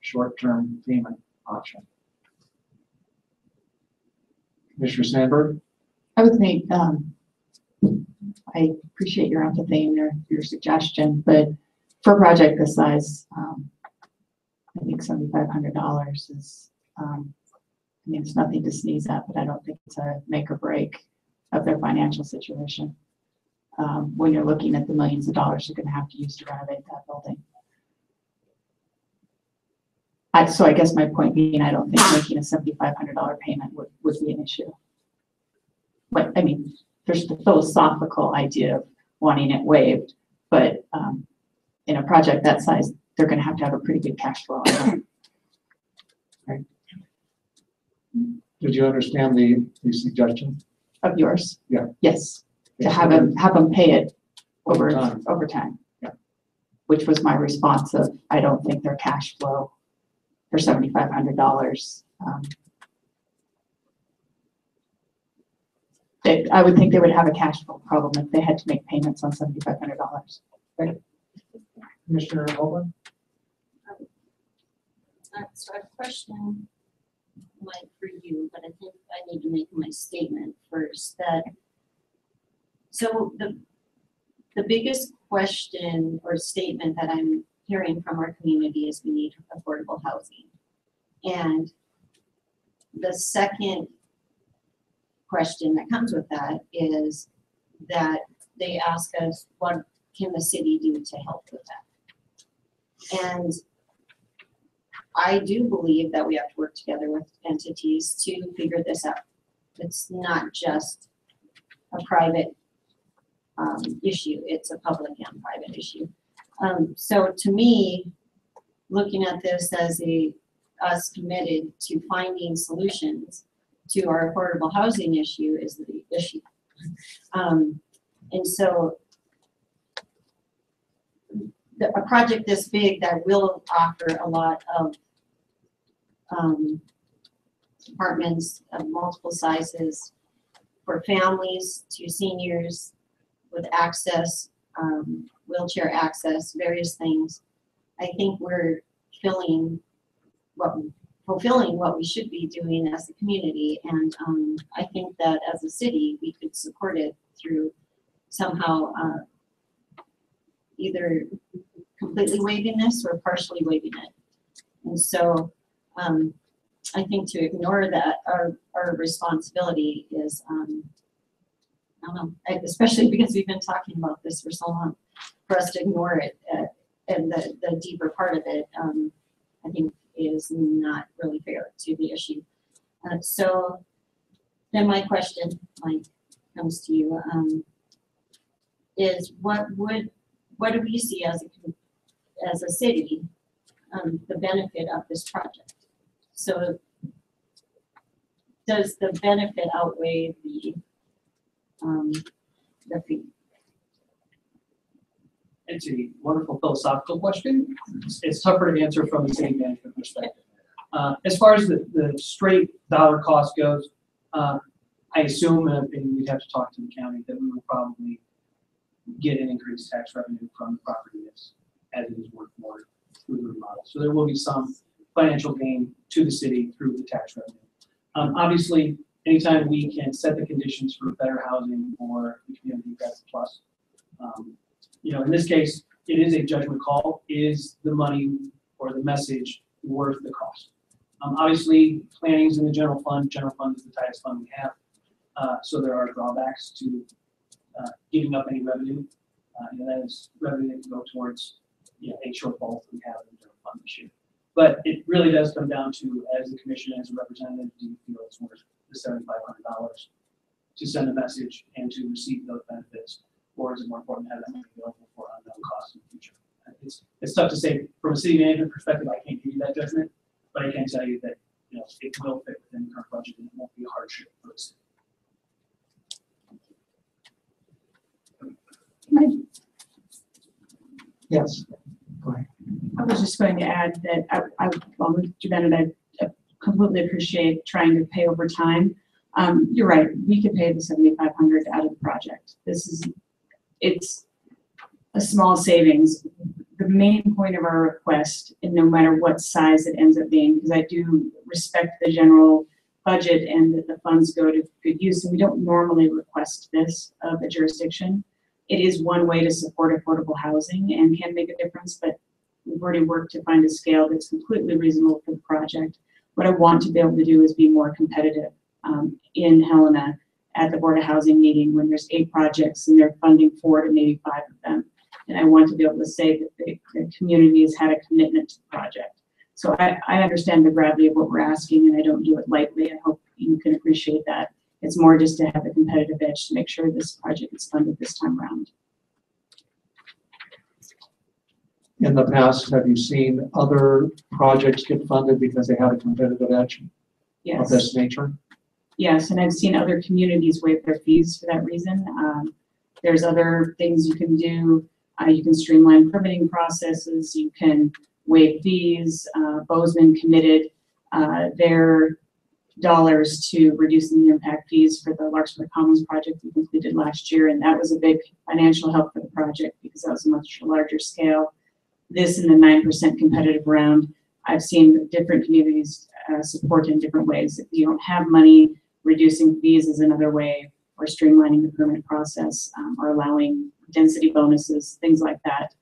short-term payment option. Commissioner Sandberg? I would think, I appreciate your empathy and your suggestion, but for a project this size, I think $7,500 is, I mean, it's nothing to sneeze at, but I don't think it's a make or break of their financial situation. When you're looking at the millions of dollars you're gonna have to use to renovate that building. So I guess my point being, I don't think making a $7,500 payment would be an issue. But I mean, there's the philosophical idea of wanting it waived, but in a project that size, they're going to have a pretty good cash flow. Right. Did you understand the suggestion Of yours? Yeah. Yes. To Yes, have them pay it over time. over time. Yeah. which was my response of, I don't think their cash flow for $7,500. I would think they would have a cash flow problem if they had to make payments on $7,500. Commissioner Holman? So I have a question, Mike, for you, but I think I need to make my statement first. So the biggest question or statement that I'm hearing from our community is we need affordable housing. And the second question that comes with that is that they ask us, what can the city do to help with that? And I do believe that we have to work together with entities to figure this out. It's not just a private issue, it's a public and private issue. So to me, looking at this as us committed to finding solutions to our affordable housing issue is the issue. And so a project this big that will offer a lot of apartments of multiple sizes for families to seniors with access, wheelchair access, various things. I think we're fulfilling what we should be doing as a community, and I think that as a city we could support it through somehow either completely waiving this or partially waiving it. And so I think to ignore that, our responsibility is, I don't know, especially because we've been talking about this for so long, for us to ignore it and the deeper part of it, I think is not really fair to the issue. So then my question, Mike, comes to you, is what do we see as a city, the benefit of this project? So does the benefit outweigh the fee? It's a wonderful philosophical question. It's tougher to answer from the city management perspective. As far as the straight dollar cost goes, I assume, and we'd have to talk to the county, that we would probably get an increased tax revenue from the property as it is worth more through the remodel. So there will be some financial gain to the city through the tax revenue. Obviously, anytime we can set the conditions for better housing for the community, that's a plus. In this case, it is a judgment call. Is the money or the message worth the cost? Obviously, planning is in the general fund. General fund is the tightest fund we have. So there are drawbacks to giving up any revenue. And that is revenue that can go towards a shortfall that we have in the general fund this year. But it really does come down to, as the commission, as a representative, do you feel it's worth the $7,500 to send a message and to receive those benefits? Or is it more important to have that money available for unknown costs in the future? It's tough to say from a city management perspective. I can't give you that judgment, but I can tell you that it will fit within the current budget and it won't be a hardship for the city. Yes, go ahead. I was just going to add that well, Mr. Bennett, I completely appreciate trying to pay over time. You're right. We could pay the $7,500 out of the project. It's a small savings. The main point of our request, and no matter what size it ends up being, because I do respect the general budget and that the funds go to good use, and we don't normally request this of a jurisdiction. It is one way to support affordable housing and can make a difference, but we've already worked to find a scale that's completely reasonable for the project. What I want to be able to do is be more competitive in Helena at the Board of Housing meeting when there's 8 projects and they're funding 4 to maybe 5 of them. And I want to be able to say that the community has had a commitment to the project. So I understand the gravity of what we're asking, and I don't do it lightly. I hope you can appreciate that. It's more just to have a competitive edge to make sure this project is funded this time around. In the past, have you seen other projects get funded because they had a competitive edge of this nature? Yes, and I've seen other communities waive their fees for that reason. There's other things you can do. You can streamline permitting processes, you can waive fees. Bozeman committed their dollars to reducing the impact fees for the Larkspur Commons project we completed last year, and that was a big financial help for the project because that was a much larger scale. This in the 9% competitive round, I've seen different communities support in different ways. If you don't have money, reducing fees is another way, or streamlining the permit process, or allowing density bonuses, things like that.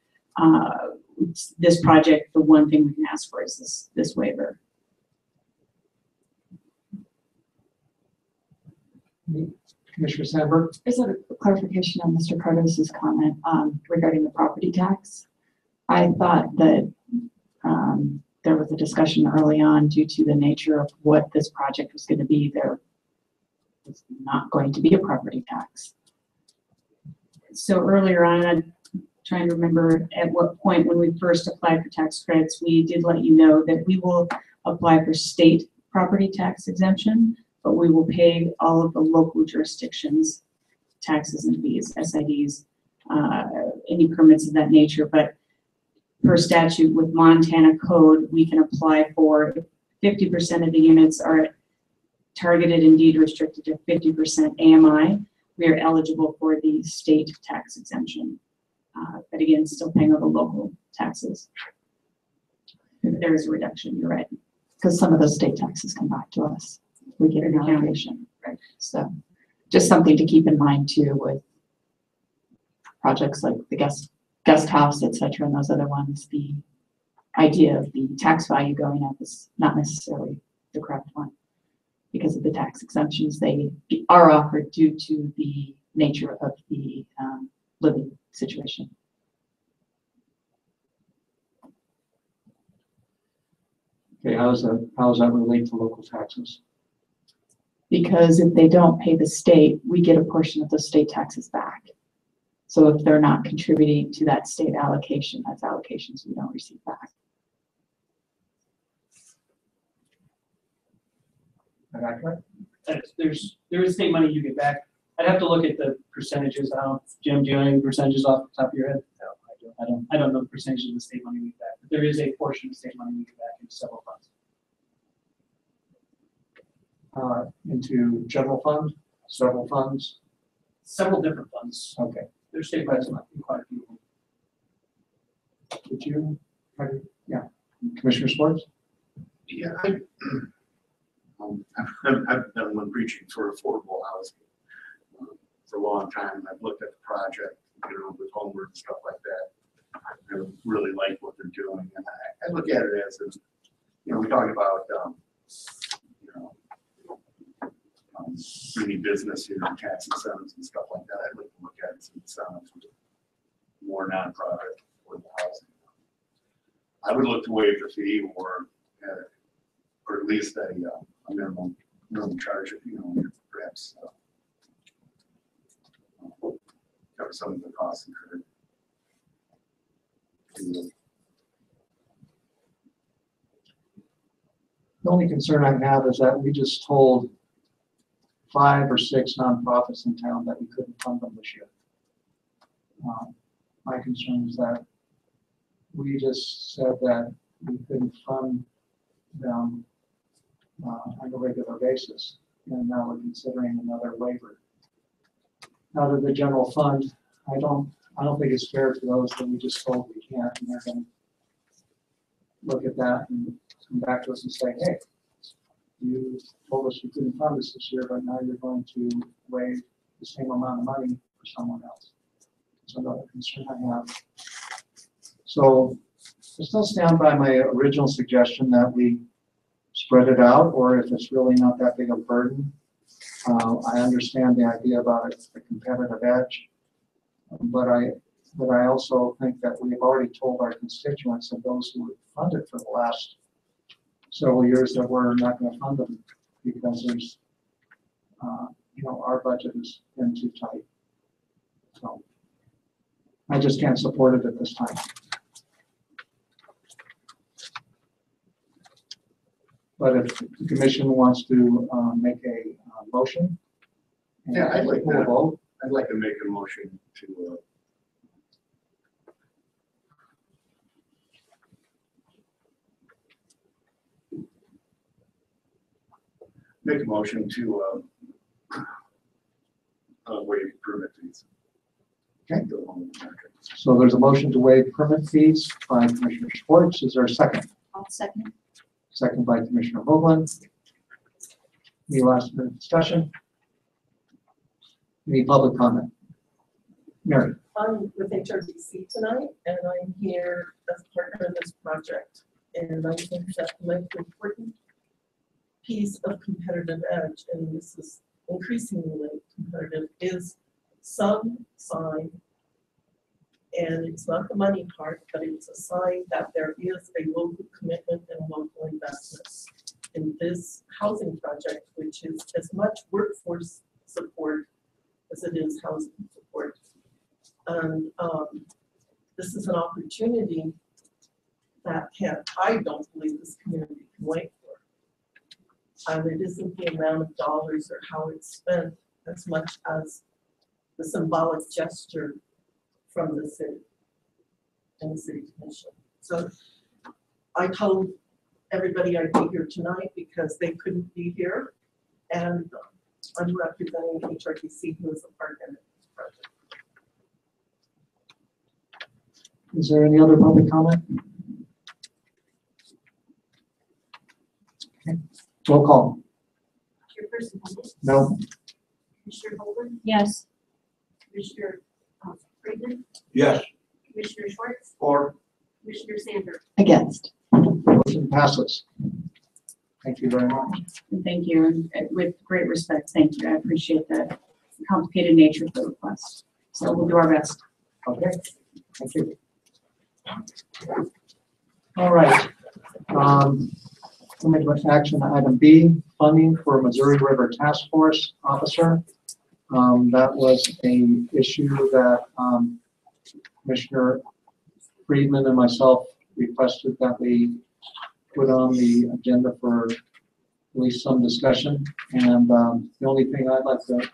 This project, the one thing we can ask for is this waiver. Commissioner Sandberg? Just a clarification on Mr. Cardos's comment regarding the property tax. I thought that there was a discussion early on due to the nature of what this project was going to be. There was not going to be a property tax. So earlier on, I'm trying to remember at what point when we first applied for tax credits, we did let you know that we will apply for state property tax exemption, but we will pay all of the local jurisdictions taxes and fees, SIDs, any permits of that nature. But per statute with Montana code, we can apply for 50% of the units are targeted and deed restricted to 50% AMI. We are eligible for the state tax exemption. But again, still paying all the local taxes. There is a reduction, you're right. Because some of those state taxes come back to us. We get an allocation. Right. So just something to keep in mind too with projects like the guest house, et cetera, and those other ones. The idea of the tax value going up is not necessarily the correct one because of the tax exemptions they are offered due to the nature of the living situation. Okay, how does that relate to local taxes? Because if they don't pay the state, we get a portion of those state taxes back. So if they're not contributing to that state allocation, that's allocations we don't receive back. There is state money you get back. I'd have to look at the percentages. Jim, do you know any percentages off the top of your head? No, I don't know the percentage of the state money we get back, but there is a portion of state money we get back in several funds. Into general fund, several funds? Several different funds. Okay. There's state funds in quite a few of them. Did you? Yeah. Commissioner Sports? Yeah, I've done one preaching for affordable housing for a long time. I've looked at the project, with homework and stuff like that. I really like what they're doing, and I look at it as, we talk about, any business, tax incentives and stuff like that. I'd like to look at some incentives with more nonprofit affordable housing. I would look to waive the fee or at least a minimum charge, perhaps cover some of the costs incurred. The only concern I have is that we just told 5 or 6 nonprofits in town that we couldn't fund them this year. My concern is that we just said that we couldn't fund them on a regular basis, and now we're considering another waiver. Out of the general fund, I don't think it's fair to those that we just told we can't, and they're going to look at that and come back to us and say, hey, you told us you couldn't fund us this year, but now you're going to waive the same amount of money for someone else. That's another concern I have. So I still stand by my original suggestion that we spread it out, or if it's really not that big a burden. I understand the idea about it, the competitive edge, but I also think that we've already told our constituents and those who have funded for the last several years that we're not going to fund them because there's, our budget has been too tight. So I just can't support it at this time. But if the commission wants to make a motion. Yeah, I'd like we'll vote. I'd like to make a motion to Make a motion to, waive permit fees. Okay. Go along with the contract. So there's a motion to waive permit fees by Commissioner Schwartz. Is there a second? I'll second. Second by Commissioner Hoagland. Any last minute discussion? Any public comment? Mary? I'm with HRDC tonight, and I'm here as partner in this project. And I think that the most important piece of competitive edge, and this is increasingly competitive, is some sign. And it's not the money part, but it's a sign that there is a local commitment and local investment in this housing project, which is as much workforce support as it is housing support. And this is an opportunity that I don't believe this community can wait for. It isn't the amount of dollars or how it's spent as much as the symbolic gesture from the city and the city commission. So I told everybody I'd be here tonight because they couldn't be here. And I'm representing HRTC, who is a partner in this project. Is there any other public comment? Okay. Roll call. Chairperson Bennett? No. Commissioner Holden? Yes. Commissioner Friedman? Yes. Commissioner Schwartz? Or. Commissioner Sandberg? Against. Motion passes. Thank you very much. And thank you, and with great respect, thank you. I appreciate the complicated nature of the request. So we'll do our best. Okay. Thank you. All right. Coming to action item B, funding for Missouri River Task Force officer. That was an issue that Commissioner Friedman and myself requested that we put on the agenda for at least some discussion. And the only thing I'd like to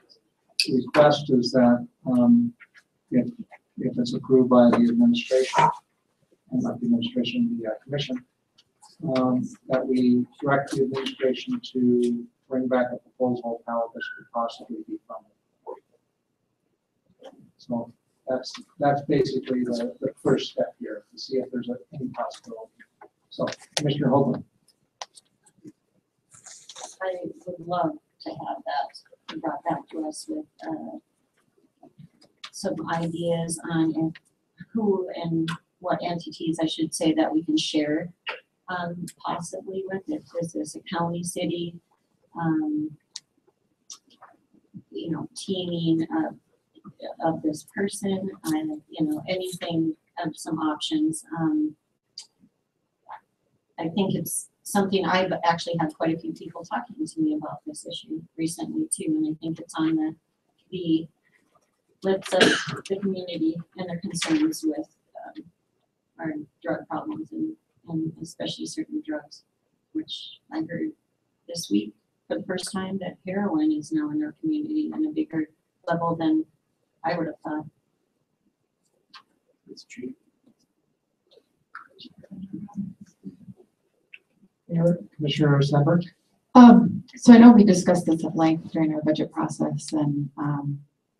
request is that if it's approved by the administration, and not the administration, the commission, that we direct the administration to bring back a proposal of how this could possibly be funded. So that's basically the first step here, to see if there's any possibility. So, Commissioner Hoagland. I would love to have that brought back to us with some ideas on who and what entities, I should say, that we can share possibly with. If this is a county, city, teaming of this person, anything of some options. I think it's something I've actually had quite a few people talking to me about this issue recently too, and I think it's on the lips of the community and their concerns with our drug problems and especially certain drugs, which I heard this week for the first time that heroin is now in our community on a bigger level than I would have thought. It's cheap. Commissioner Sandberg? So I know we discussed this at length during our budget process, and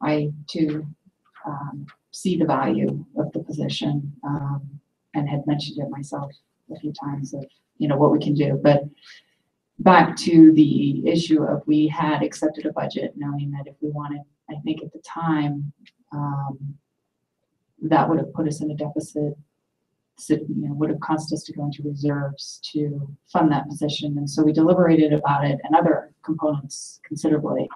I too see the value of the position, and had mentioned it myself a few times of what we can do. But back to the issue of, we had accepted a budget knowing that if we wanted, I think at the time, that would have put us in a deficit. Would have caused us to go into reserves to fund that position. And so we deliberated about it and other components considerably,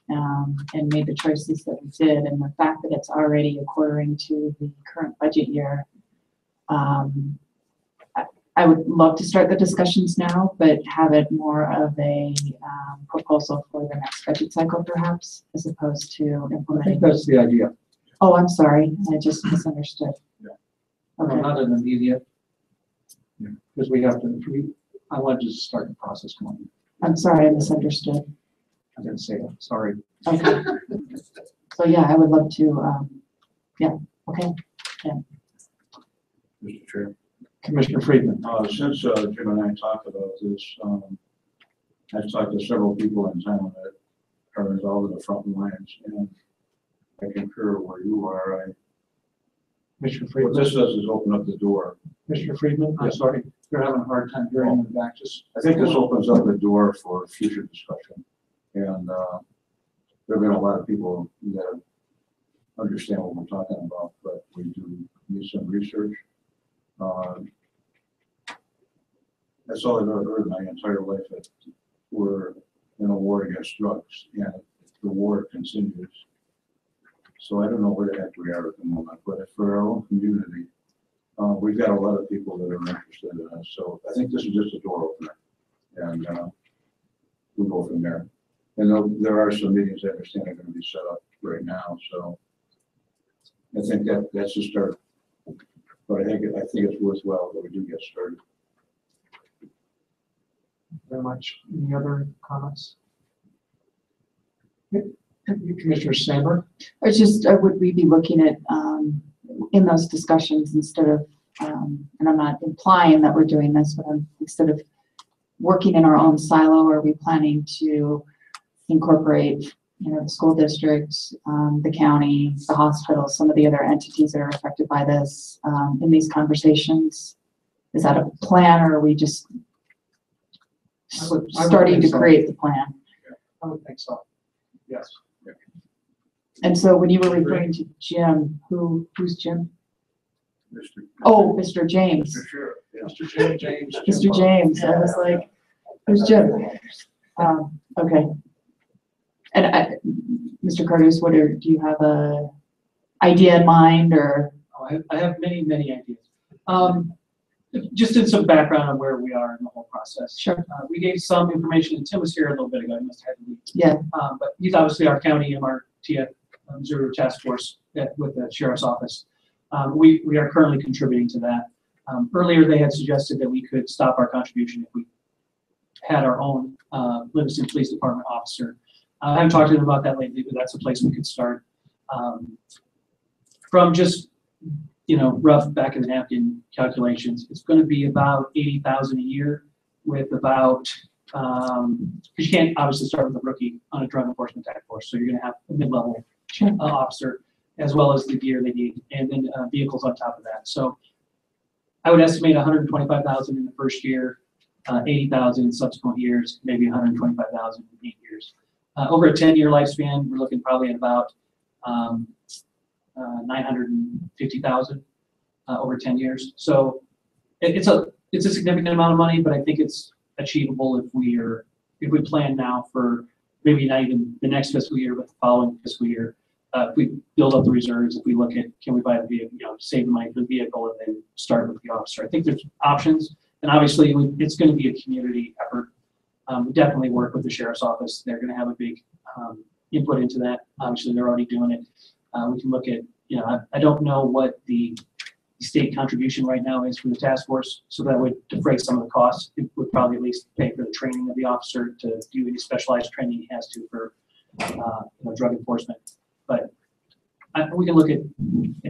and made the choices that we did. And the fact that it's already a quarter into the current budget year, I would love to start the discussions now, but have it more of a proposal for the next budget cycle perhaps, as opposed to I think implementing. that's the idea. Oh, I'm sorry, I just misunderstood. No, Okay. not an immediate. Because we have to, I want to just start the process going. I'm sorry, I misunderstood. I didn't say that, sorry. Okay. So yeah, I would love to, okay. Mr. Chair. Commissioner Friedman. Since Jim and I talked about this, I've talked to several people in town that are involved in the front lines, and I concur where you are. Mr. What Friedman, this does is open up the door. Mr. Friedman, I'm Yes. sorry, you're having a hard time hearing in the back, just. I think this opens up the door for future discussion. And there have been a lot of people that understand what we're talking about, but we do need some research. That's all I've ever heard my entire life, that we're in a war against drugs, and the war continues. So I don't know where the heck we are at the moment, but for our own community, we've got a lot of people that are interested in us. So I think this is just a door opener, and we'll go from there. And there are some meetings I understand are going to be set up right now, so I think that's a start. But I think it's worthwhile that we do get started. Very much. Any other comments? Commissioner Sandberg? It's just, would we be looking at, in those discussions, instead of, and I'm not implying that we're doing this, but instead of working in our own silo, are we planning to incorporate, the school district, the county, the hospital, some of the other entities that are affected by this, in these conversations? Is that a plan, or are we just I would starting think to so. create the plan? I would think so. Yes. And so when you were referring to Jim, who's Jim? Mr. Oh, Mr. James. Mr. Sheriff, yeah. Mr. James. Mr. James, I was like, who's Jim? Okay. And Mr. Curtis, do you have a idea in mind, or? Oh, I have many, many ideas. Just did some background on where we are in the whole process. Sure. We gave some information, and Tim was here a little bit ago, he must have had to leave. Yeah. But he's obviously our county MRTF, Missouri Task Force with the Sheriff's Office. We are currently contributing to that. Earlier, they had suggested that we could stop our contribution if we had our own Livingston Police Department officer. I haven't talked to them about that lately, but that's a place we could start. From just, rough back of the napkin calculations, it's going to be about $80,000 a year, with about, because you can't obviously start with a rookie on a drug enforcement task force, so you're going to have a mid-level officer, as well as the gear they need, and then vehicles on top of that. So I would estimate $125,000 in the first year, $80,000 in subsequent years, maybe $125,000 in 8 years. Over a 10-year lifespan, we're looking probably at about $950,000 over 10 years. So it's a significant amount of money, but I think it's achievable if we plan now for maybe not even the next fiscal year, but the following fiscal year. If we build up the reserves, if we look at, can we buy the vehicle, save the money for the vehicle, and then start with the officer. I think there's options, and obviously it's going to be a community effort. We definitely work with the Sheriff's Office. They're going to have a big input into that. Obviously, they're already doing it. We can look at, I don't know what the state contribution right now is for the task force, so that would defray some of the costs. It would probably at least pay for the training of the officer to do any specialized training he has to for drug enforcement. But we can look at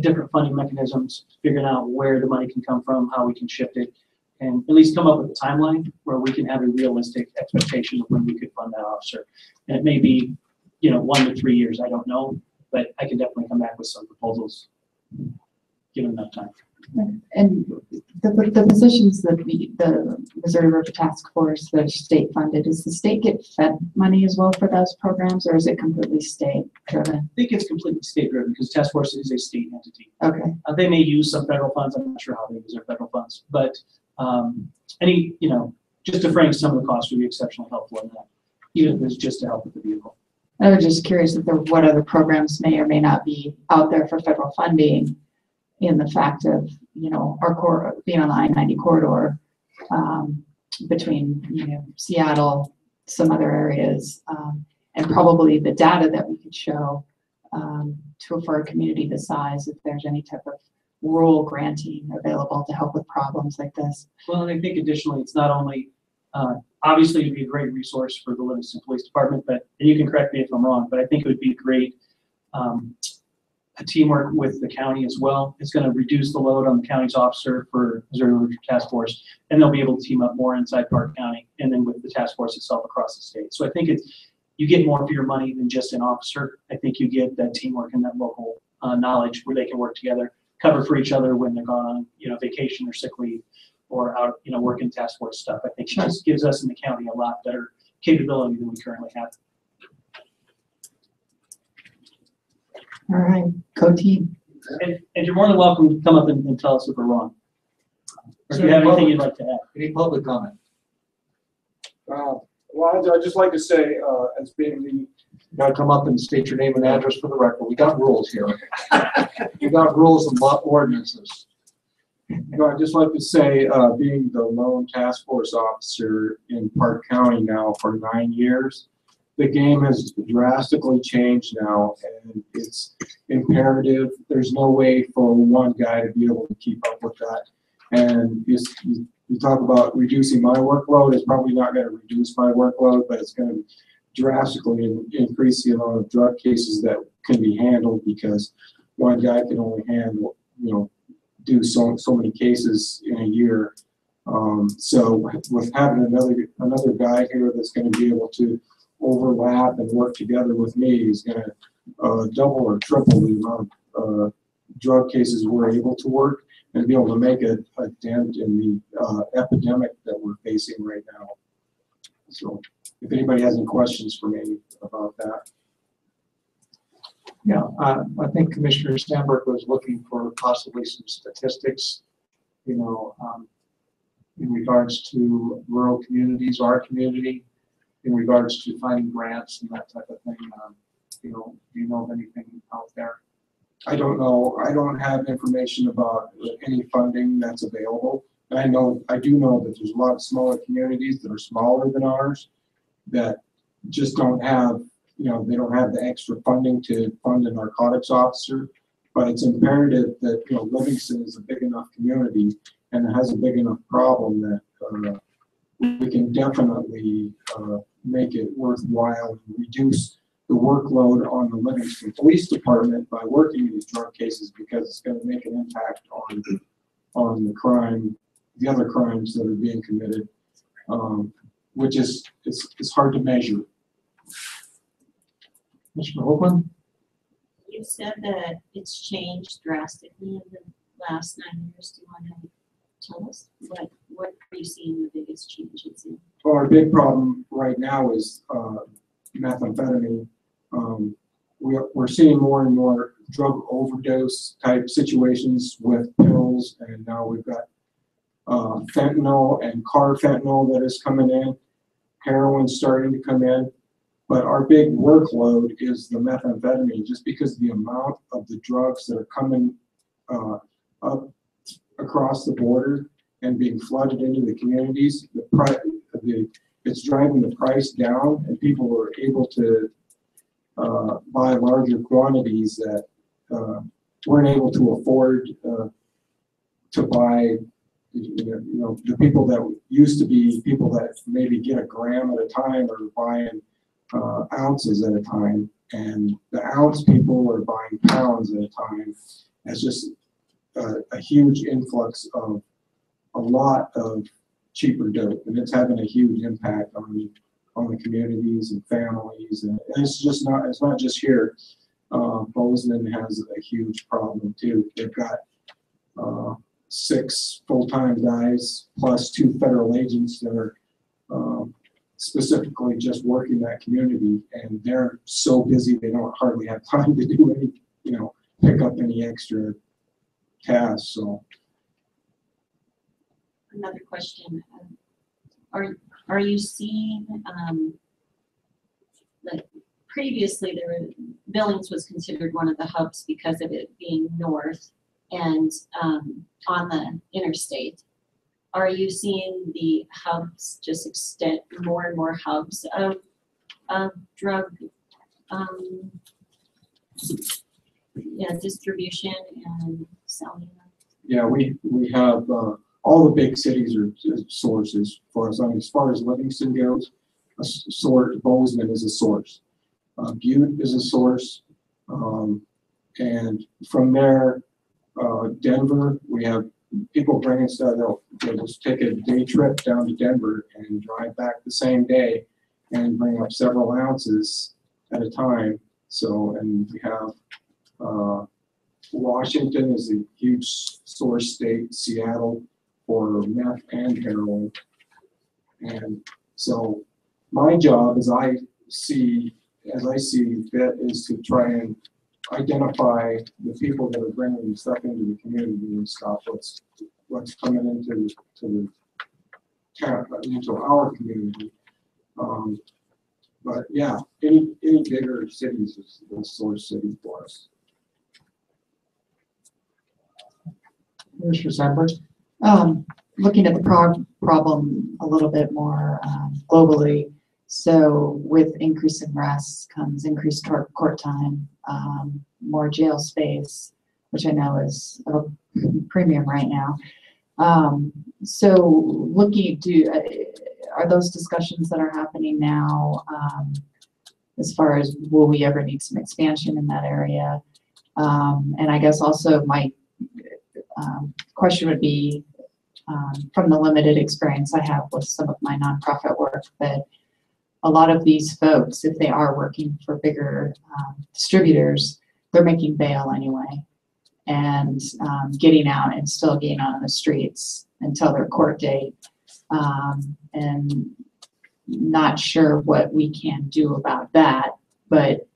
different funding mechanisms, figuring out where the money can come from, how we can shift it, and at least come up with a timeline where we can have a realistic expectation of when we could fund that officer. And it may be, 1 to 3 years, I don't know, but I can definitely come back with some proposals, given enough time. And the positions that the Missouri River Task Force, that are state funded, does the state get fed money as well for those programs, or is it completely state driven? I think it's completely state driven because task force is a state entity. Okay. They may use some federal funds. I'm not sure how they use their federal funds, but just defraying some of the costs would be exceptionally helpful in that, even if it's just to help with the vehicle. I was just curious what other programs may or may not be out there for federal funding, in the fact of, our being on the I-90 corridor, between, Seattle, some other areas, and probably the data that we could show for a community this size, if there's any type of rural granting available to help with problems like this. Well, and I think additionally, it's not only, obviously it'd be a great resource for the Livingston Police Department, and you can correct me if I'm wrong, but I think it would be great a teamwork with the county as well. It's gonna reduce the load on the county's officer for Missouri River Task Force, and they'll be able to team up more inside Park County and then with the task force itself across the state. So I think you get more for your money than just an officer. I think you get that teamwork and that local knowledge where they can work together, cover for each other when they're gone on, vacation or sick leave or out, working task force stuff. I think it just gives us in the county a lot better capability than we currently have. All right, co-team. And you're more than welcome to come up and tell us if we're wrong. Or if you have anything you'd like to add. Any public comment? Well, I'd just like to say, as being the, You gotta come up and state your name and address for the record. We got rules here. We got rules and ordinances. I'd just like to say, being the lone task force officer in Park County now for 9 years, the game has drastically changed now, and it's imperative. There's no way for one guy to be able to keep up with that. And you talk about reducing my workload, it's probably not going to reduce my workload, but it's going to drastically increase the amount of drug cases that can be handled, because one guy can only handle, do so many cases in a year. So with having another guy here that's going to be able to overlap and work together with me is going to double or triple the amount of drug cases we're able to work and be able to make a dent in the epidemic that we're facing right now. So if anybody has any questions for me about that. Yeah, I think Commissioner Stamberg was looking for possibly some statistics, in regards to rural communities, our community, in regards to finding grants and that type of thing. Do you know of anything out there? I don't know. I don't have information about any funding that's available. And I do know that there's a lot of smaller communities that are smaller than ours that just don't have, they don't have the extra funding to fund a narcotics officer. But it's imperative that, Livingston is a big enough community and it has a big enough problem that we can definitely make it worthwhile and reduce the workload on the Livingston Police Department by working these drug cases, because it's going to make an impact on the other crimes that are being committed, which is it's hard to measure. Mr. Hoagland? You said that it's changed drastically in the last 9 years. Do you want to tell us what are you seeing the biggest changes in? Well, our big problem right now is methamphetamine. We're seeing more and more drug overdose type situations with pills, and now we've got fentanyl and carfentanil that is coming in, heroin starting to come in. But our big workload is the methamphetamine, just because the amount of the drugs that are coming up across the border and being flooded into the communities. It's driving the price down, and people are able to buy larger quantities that weren't able to afford to buy. The people that used to be people that maybe get a gram at a time are buying ounces at a time, and the ounce people are buying pounds at a time. It's just a huge influx of a lot of cheaper dope, and it's having a huge impact on the communities and families, and it's not just here. Bozeman has a huge problem too. They've got 6 full-time guys plus 2 federal agents that are specifically just working that community, and they're so busy they don't hardly have time to do any, pick up any extra tasks. So Another question, are you seeing, like previously Billings was considered one of the hubs because of it being north and on the interstate. Are you seeing the hubs just extend more and more hubs of drug distribution and selling? yeah, we have all the big cities are sources for us. I mean, as far as Livingston goes, a source. Bozeman is a source. Butte is a source. And from there, Denver, we have people bringing stuff, they'll just take a day trip down to Denver and drive back the same day and bring up several ounces at a time. So, and we have, Washington is a huge source state, Seattle for meth and heroin. And so my job, as I see fit, is to try and identify the people that are bringing stuff into the community and stop what's coming into the town, into our community. But yeah, any bigger cities is a source city for us. Mr. Sandberg? Looking at the problem a little bit more globally, so with increase in arrests comes increased court time, more jail space, which I know is a premium right now. So looking, are those discussions that are happening now as far as will we ever need some expansion in that area? And I guess also my question would be, from the limited experience I have with some of my nonprofit work, that a lot of these folks, if they are working for bigger distributors, they're making bail anyway, and getting out and still getting on the streets until their court date, and not sure what we can do about that, but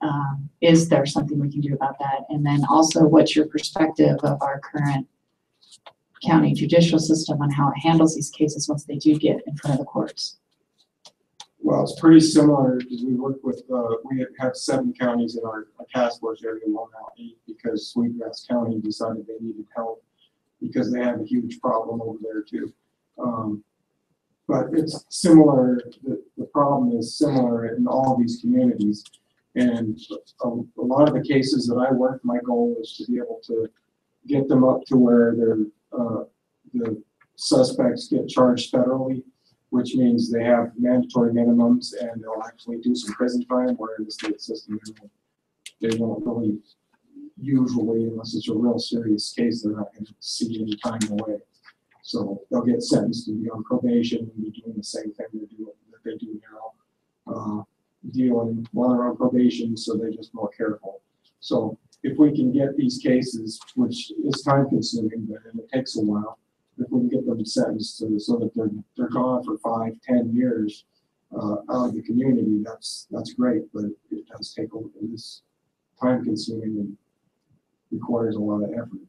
is there something we can do about that? And then also, what's your perspective of our current county judicial system on how it handles these cases once they do get in front of the courts? Well, it's pretty similar because we work with, we have 7 counties in our task force area, well now 8, because Sweetgrass County decided they needed help because they have a huge problem over there too. But it's similar, the problem is similar in all these communities. And a lot of the cases that I work, my goal is to be able to get them up to where they're, the suspects get charged federally, which means they have mandatory minimums and they'll actually do some prison time, where in the state system they don't really, usually, unless it's a real serious case, they're not going to see any time away. So they'll get sentenced to be on probation and be doing the same thing that they do now, dealing while they're on probation, so they're just more careful. So if we can get these cases, which is time consuming, but and it takes a while, if we can get them sentenced so that they're gone for 5, 10 years out of the community, that's great, but it does take it is time consuming and requires a lot of effort.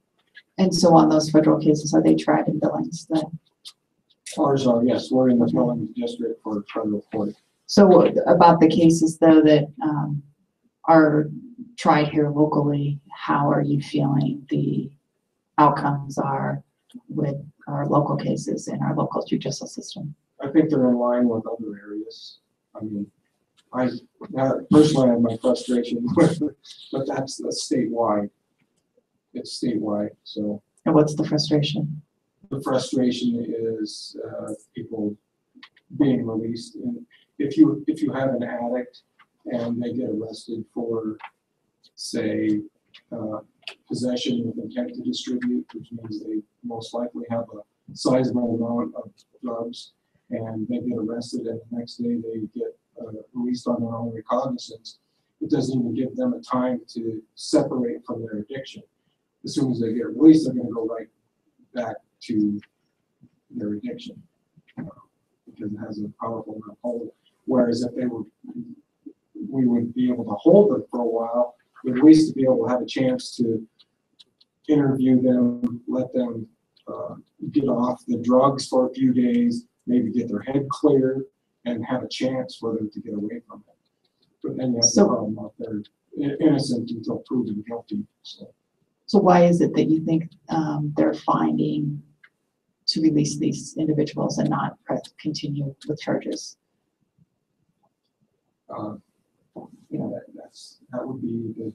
And so on those federal cases, are they tried in Billings then? Ours are, yes, we're in the Billings district for federal court. So about the cases though that are tried here locally, how are you feeling the outcomes are with our local cases in our local judicial system? I think they're in line with other areas. I mean, I personally have my frustration with it, but that's statewide. It's statewide, so. And what's the frustration? The frustration is people being released. And if you have an addict and they get arrested for, say, possession with intent to distribute, which means they most likely have a sizable amount of drugs, and they get arrested and the next day they get released on their own recognizance, it doesn't even give them a time to separate from their addiction. As soon as they get released, they're going to go right back to their addiction because it has a powerful enough hold. Whereas if we would be able to hold them for a while, at least to be able to have a chance to interview them, let them get off the drugs for a few days, maybe get their head clear, and have a chance for them to get away from it. But then you have the problem out there, innocent until proven guilty. So why is it that you think they're finding to release these individuals and not continue with charges? That would be the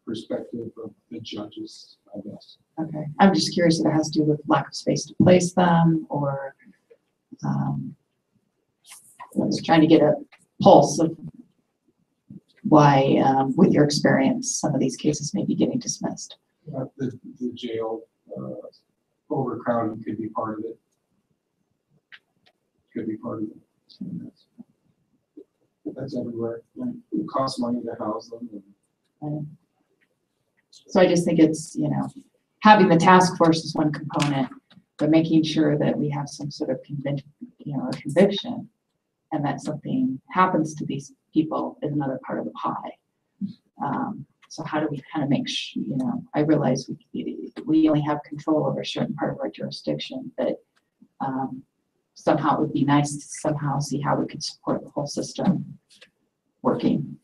perspective of the judges, I guess. Okay, I'm just curious if it has to do with lack of space to place them, or I was trying to get a pulse of with your experience, some of these cases may be getting dismissed. The jail overcrowding could be part of it. Could be part of it. That's everywhere. It costs money to house them. So I just think it's, having the task force is one component, but making sure that we have some sort of conviction, and that something happens to these people is another part of the pie. So how do we kind of make sure, I realize we only have control over a certain part of our jurisdiction, but somehow it would be nice to somehow see how we could support the whole system working.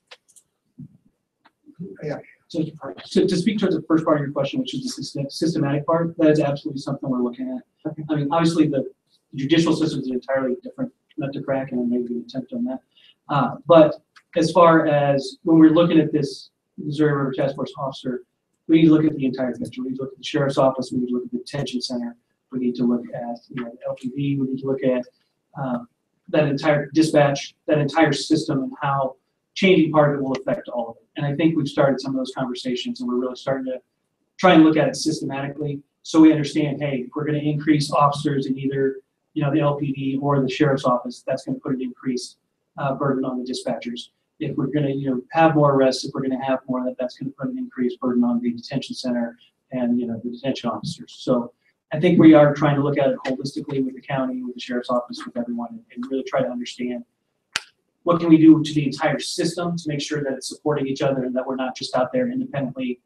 Yeah. So to speak towards the first part of your question, which is the systematic part, that is absolutely something we're looking at. Okay. I mean, obviously the judicial system is an entirely different nut to crack, and maybe an attempt on that. But as far as when we're looking at this Missouri River Task Force officer, we need to look at the entire picture. We need to look at the sheriff's office. We need to look at the detention center. We need to look at the LPD. We need to look at that entire dispatch, that entire system, and how changing part of it will affect all of it. And I think we've started some of those conversations, and we're really starting to try and look at it systematically, so we understand, hey, if we're going to increase officers in either the LPD or the sheriff's office, that's going to put an increased burden on the dispatchers. If we're going to have more arrests, if we're going to have more, that's going to put an increased burden on the detention center and the detention officers. So I think we are trying to look at it holistically with the county, with the sheriff's office, with everyone, and really try to understand what can we do to the entire system to make sure that it's supporting each other and that we're not just out there independently,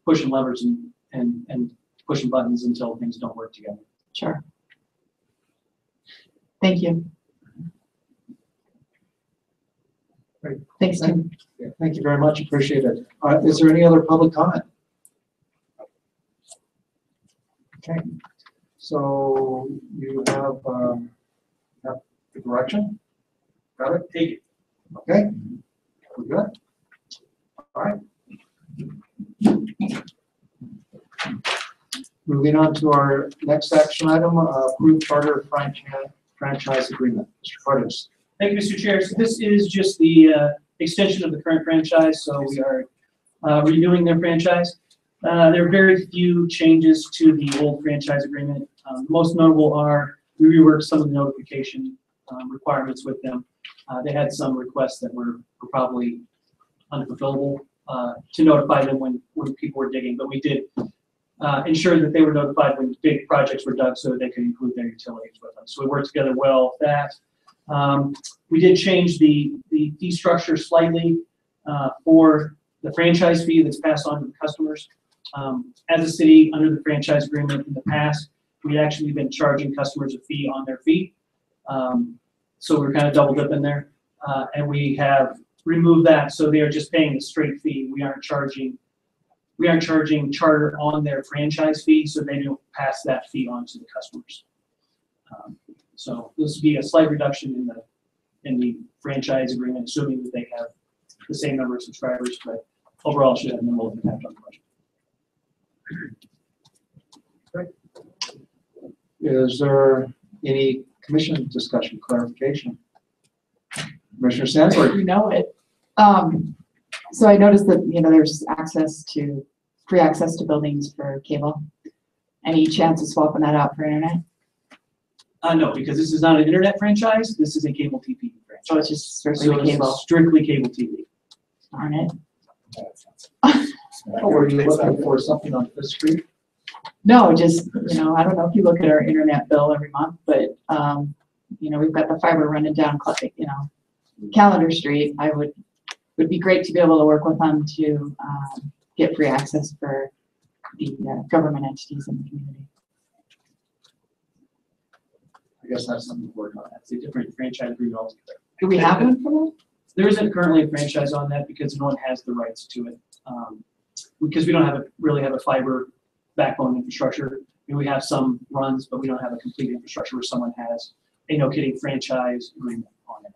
pushing levers and pushing buttons until things don't work together. Sure. Thank you. Great. Thanks, Tim. Yeah, thank you very much. Appreciate it. Is there any other public comment? Okay. So you have the direction? Got it? Take it. Okay. We're good? All right. Moving on to our next action item, approved charter franchise agreement. Mr. Cardos. Thank you, Mr. Chair. So this is just the extension of the current franchise. So we are renewing their franchise. There are very few changes to the old franchise agreement. Most notable are we reworked some of the notification requirements with them. They had some requests that were probably unfulfillable to notify them when people were digging, but we did ensure that they were notified when big projects were dug so that they could include their utilities with them. So we worked together well with that. We did change the fee structure slightly for the franchise fee that's passed on to the customers. As a city, under the franchise agreement in the past, we'd actually been charging customers a fee on their fee. So we're kind of double dipping there. And we have removed that, so they are just paying the straight fee. We aren't charging charter on their franchise fee, so they don't pass that fee on to the customers. So this would be a slight reduction in the franchise agreement, assuming that they have the same number of subscribers, but overall it should have minimal impact on the budget. Great. Is there any commission discussion, clarification? Commissioner Sandberg? You know it. So I noticed that, there's free access to buildings for cable. Any chance of swapping that out for internet? No, because this is not an internet franchise. This is a cable TV franchise. So it's just strictly So it's cable. strictly cable TV. Darn it. Oh, were you looking for something on Fifth Street? No, just, I don't know if you look at our internet bill every month, but, we've got the fiber running down, Calendar Street. Would be great to be able to work with them to get free access for the government entities in the community. I guess that's something to work on. That's a different franchise agreement altogether. Do we have one for that? There isn't currently a franchise on that because no one has the rights to it. Because we don't really have a fiber backbone infrastructure. We have some runs, but we don't have a complete infrastructure where someone has a no-kidding franchise agreement on it.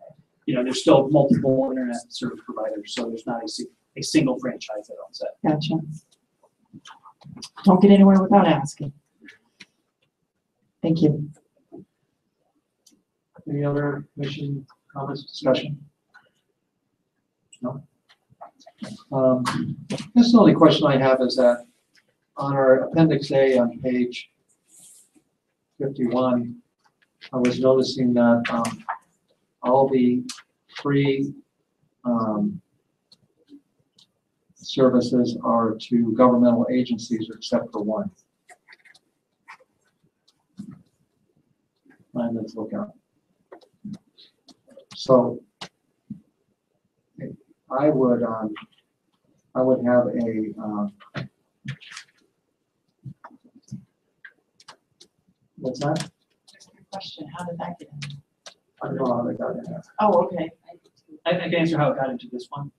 There's still multiple internet service providers, so there's not a single franchise that owns that. Gotcha. Don't get anywhere without asking. Thank you. Any other commission comments, discussion? No? This is the only question I have is that on our appendix A on page 51, I was noticing that all the free services are to governmental agencies except for one. Landman's Lookout. So I would have a what's that? Question, how did that get in? I don't know how they got in there. Oh, okay. I can answer how it got into this one.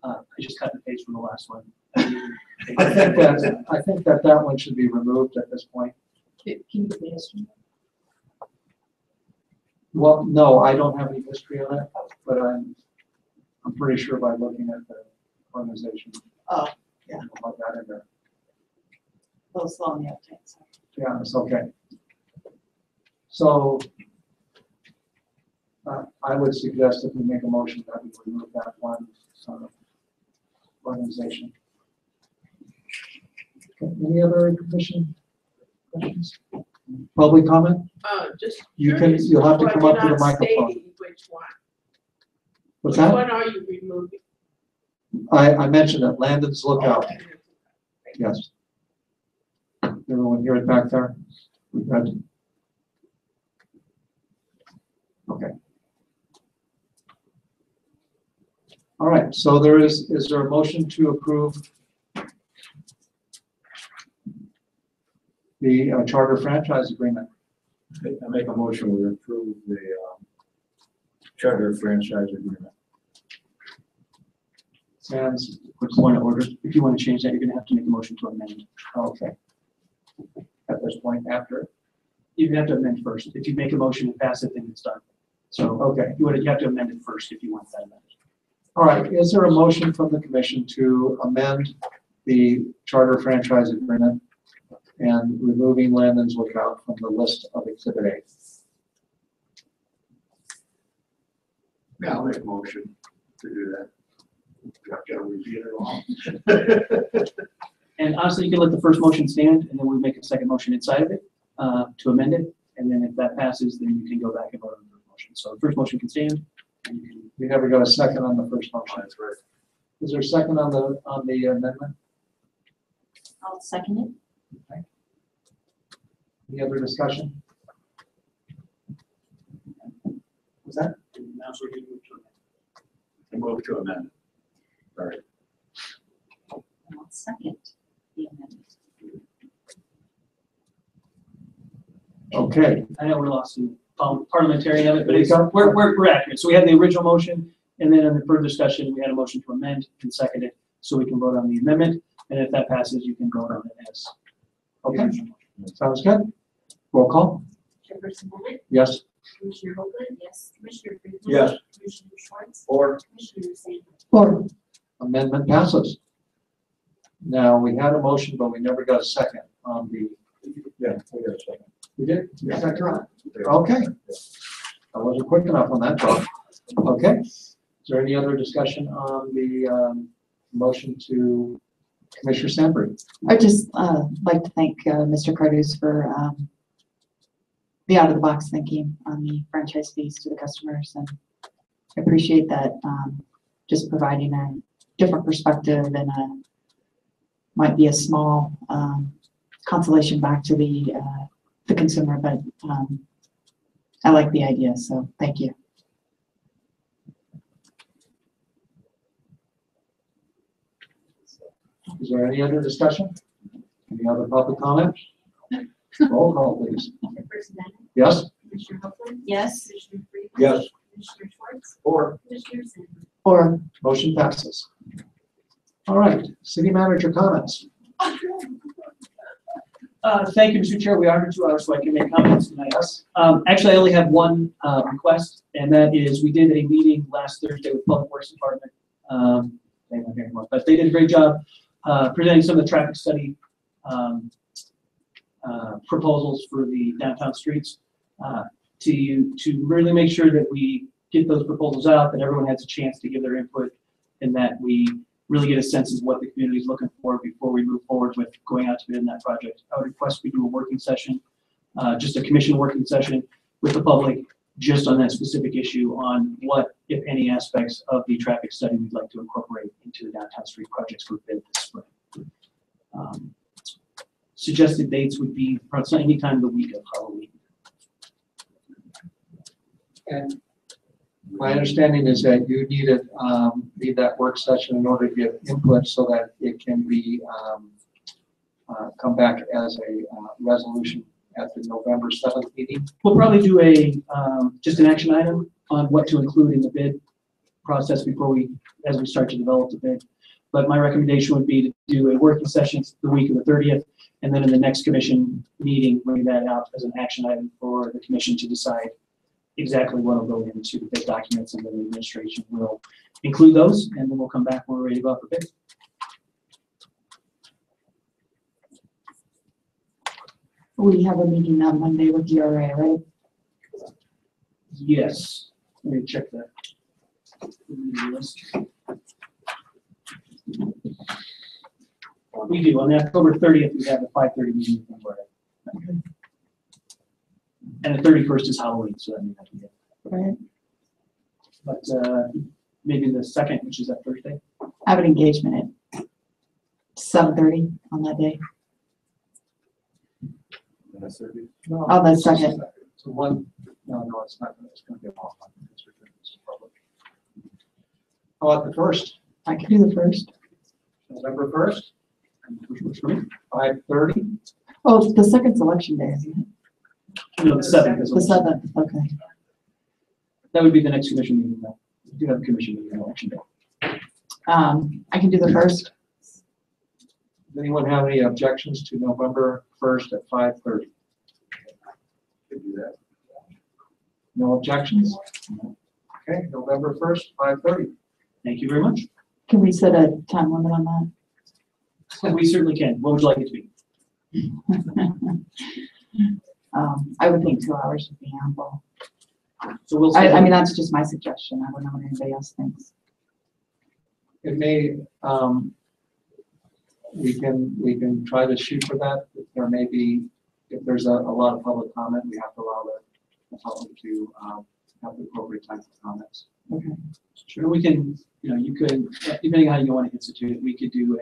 I just cut the page from the last one. I think that one should be removed at this point. Can you give me a history? Well, no, I don't have any history on it, but I'm pretty sure by looking at the organization. Oh, yeah. I'll put that in there. A little slow on the uptake, so. Yeah, it's okay. So I would suggest if we make a motion that we remove that one organization. Okay, any other commission questions? Public comment? Just You can, curious, you'll have to which come one up to you're the not microphone. stating Which one? What's Which that? one are you removing? I mentioned it, Landon's Lookout. Yes. Everyone hear it back there? Good. Okay. All right, so is there a motion to approve the charter franchise agreement? I make a motion we approve the charter franchise agreement. Sans, Quick point of order. If you want to change that, you're going to have to make a motion to amend. okay. At this point, after? You have to amend first. If you make a motion and pass it, then it's done. So, Okay. you have to amend it first if you want that amended. All right, is there a motion from the commission to amend the charter franchise agreement and removing Landon's Lookout from the list of Exhibit A? Yeah, I'll make a motion to do that. I've got to repeat it all. And honestly, you can let the first motion stand, and then we'll make a second motion inside of it to amend it. And then if that passes, then you can go back and vote on the first motion. So the first motion can stand. And you can, We never got a second on the first motion. That's right. Is there a second on the amendment? I'll second it. Okay. Any other discussion? Was that? now so we can move to amend. I move to amend. Sorry. And I'll second the amendment. Okay. I know we're lost in parliamentary of it, but it's, There you go. we're accurate. So we had the original motion, and then in the further discussion, we had a motion to amend and second it, so we can vote on the amendment. And if that passes, you can vote on it as. Okay. Sounds good. Roll call? Chairperson Bennett, Yes. Commissioner Holden, yes, Commissioner Freeman. Yes. Commissioner Schwartz, Or Commissioner Sanders. Or amendment passes. Now, we had a motion, but we never got a second on the. Yeah, we got a second. We did? Second. Okay. I wasn't quick enough on that draw. Okay. Is there any other discussion on the motion to Commissioner Sandberg? I'd just like to thank Mr. Cardus for the out-of-the-box thinking on the franchise fees to the customers, and I appreciate that, just providing a different perspective and might be a small consolation back to the consumer, but I like the idea, so thank you. Is there any other discussion? Any other public comment? Roll call, please. Chairperson Bennett, Yes? Commissioner Holden, Yes. Commissioner Freeman. Yes. Commissioner Schwartz, Or Commissioner Sanders. Or motion passes. All right, city manager comments. Thank you, Mr. Chair. We are under 2 hours, so I can make comments tonight. Actually, I only have one request, and that is we did a meeting last Thursday with Public Works Department. But they did a great job presenting some of the traffic study proposals for the downtown streets to really make sure that we get those proposals out, that everyone has a chance to give their input, and that we really get a sense of what the community is looking for before we move forward with going out to bid in that project. I would request we do a working session, just a commission working session with the public, just on that specific issue on what, if any, aspects of the traffic study we'd like to incorporate into the downtown street projects for bid this spring. Suggested dates would be probably any time of the week of Halloween. And my understanding is that you need that work session in order to get input so that it can be, come back as a resolution at the November 7th meeting. We'll probably do just an action item on what to include in the bid process as we start to develop the bid. But my recommendation would be to do a working session the week of the 30th, and then in the next commission meeting, bring that out as an action item for the commission to decide exactly what will go into the bid documents, and then the administration will include those, and then we'll come back when we're ready to go out for bid. We have a meeting on Monday with URA, right? Yes, let me check that. List. We do, on October 30th, we have a 5:30 meeting with URA. And the 31st is Halloween, so that may not be it. Right. But maybe the 2nd, which is that Thursday. I have an engagement at 7:30 on that day. No, Oh, that's second. So no, it's not, it's gonna be a long one. It's returned to the public. How about the 1st? I can do the 1st. November 1st? Which was for me, 5:30? Oh, the 2nd's election day, isn't it? No, the 7th is. The 7th, okay. That would be the next commission meeting, though. We do have a commission meeting on election day. I can do the 1st. Does anyone have any objections to November 1st at 5:30? Could do that. No objections? Okay, November 1st, 5:30. Thank you very much. Can we set a time limit on that? We certainly can. What would you like it to be? I would think 2 hours would be ample. So we'll. I mean, that's just my suggestion. I don't know what anybody else thinks. It may, we can try to shoot for that. There may be, if there's a lot of public comment, we have to allow the public to have the appropriate time for comments. Okay. Sure, we can, you could, depending on how you want to institute it, we could do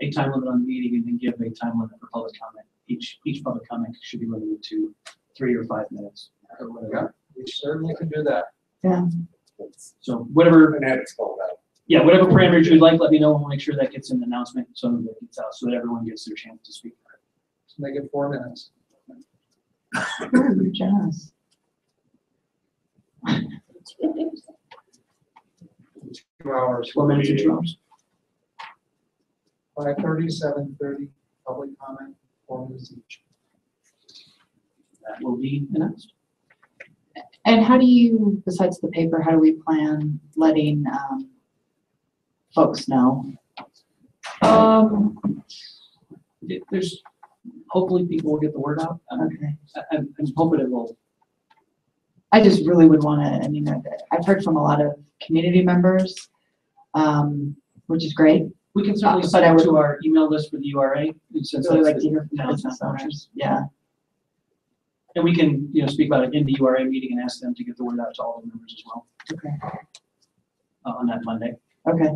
a time limit on the meeting and then give a time limit for public comment. Each public comment should be limited to 3 or 5 minutes. Yeah, we certainly can do that. Yeah. So whatever. And have it spelled out. Yeah, whatever parameters you'd like, let me know, and we'll make sure that gets in the announcement so that it gets out, so that everyone gets their chance to speak. Let's make it 4 minutes. Oh, you're generous. 2 hours. 4 minutes and 2 hours. 5:30, 7:30, public comment, 4 minutes each. That will be announced. And how do you, besides the paper, how do we plan letting folks know? There's, hopefully people will get the word out. Okay. I'm hoping it will. I just really would want to, I mean, I've heard from a lot of community members, which is great. We can certainly But send I it would- to our email list for the URA. Since Really that's like the to hear from downtown business project. owners. Yeah. And we can, speak about it in the URA meeting and ask them to get the word out to all the members as well. Okay. On that Monday. Okay.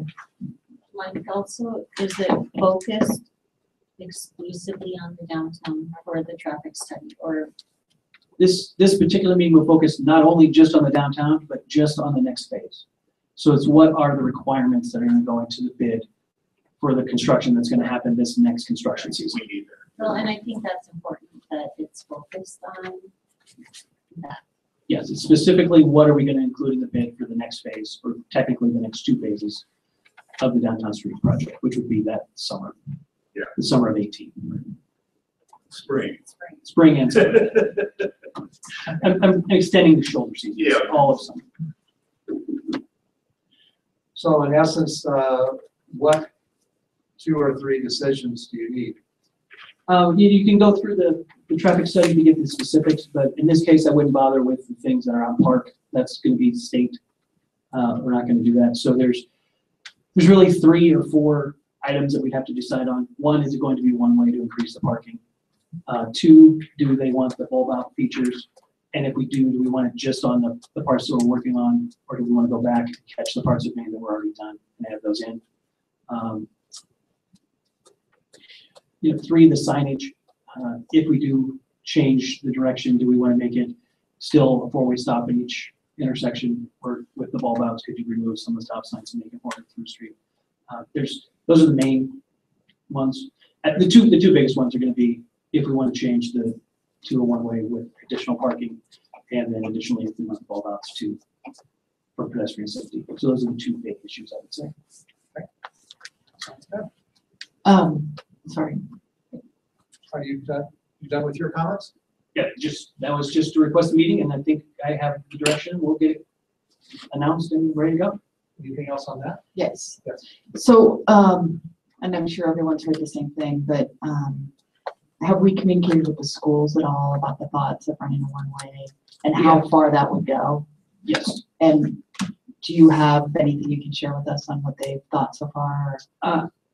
Like also, is it focused exclusively on the downtown for the traffic study, or? This particular meeting will focus not only just on the downtown, but just on the next phase. So it's what are the requirements that are going to go into the bid for the construction that's going to happen this next construction season. Well, and I think that's important that it's focused on that. Yes, it's specifically what are we going to include in the bid for the next phase, or technically the next 2 phases of the downtown street project, which would be that summer. Yeah. The summer of 18. Spring. Spring and summer. I'm extending the shoulder season. Yeah. All of summer. So in essence, what 2 or 3 decisions do you need? You can go through the traffic study to get the specifics, but in this case, I wouldn't bother with the things that are on park. That's going to be state. We're not going to do that. So there's there's really 3 or 4 items that we'd have to decide on. One, is it going to be one way to increase the parking? 2, do they want the bulb out features? And if we do we want it just on the parts that we're working on, or do we want to go back and catch the parts of Maine that were already done and add those in? 3, the signage. If we do change the direction, do we want to make it still a 4-way stop in each intersection, or with the bulb outs, could you remove some of the stop signs and make it more through street? Those are the main ones. The two biggest ones are going to be if we want to change to a one-way with additional parking, and then additionally if we want the bulb outs for pedestrian safety. So those are the 2 big issues, I would say. Sorry. Are you done with your comments? Yeah, that was just to request a meeting, and I think I have the direction. We'll get it announced and ready to go. Anything else on that? Yes. Yes. So, and I'm sure everyone's heard the same thing, but have we communicated with the schools at all about the thoughts of running a one-way and how far that would go? Yes. And do you have anything you can share with us on what they've thought so far?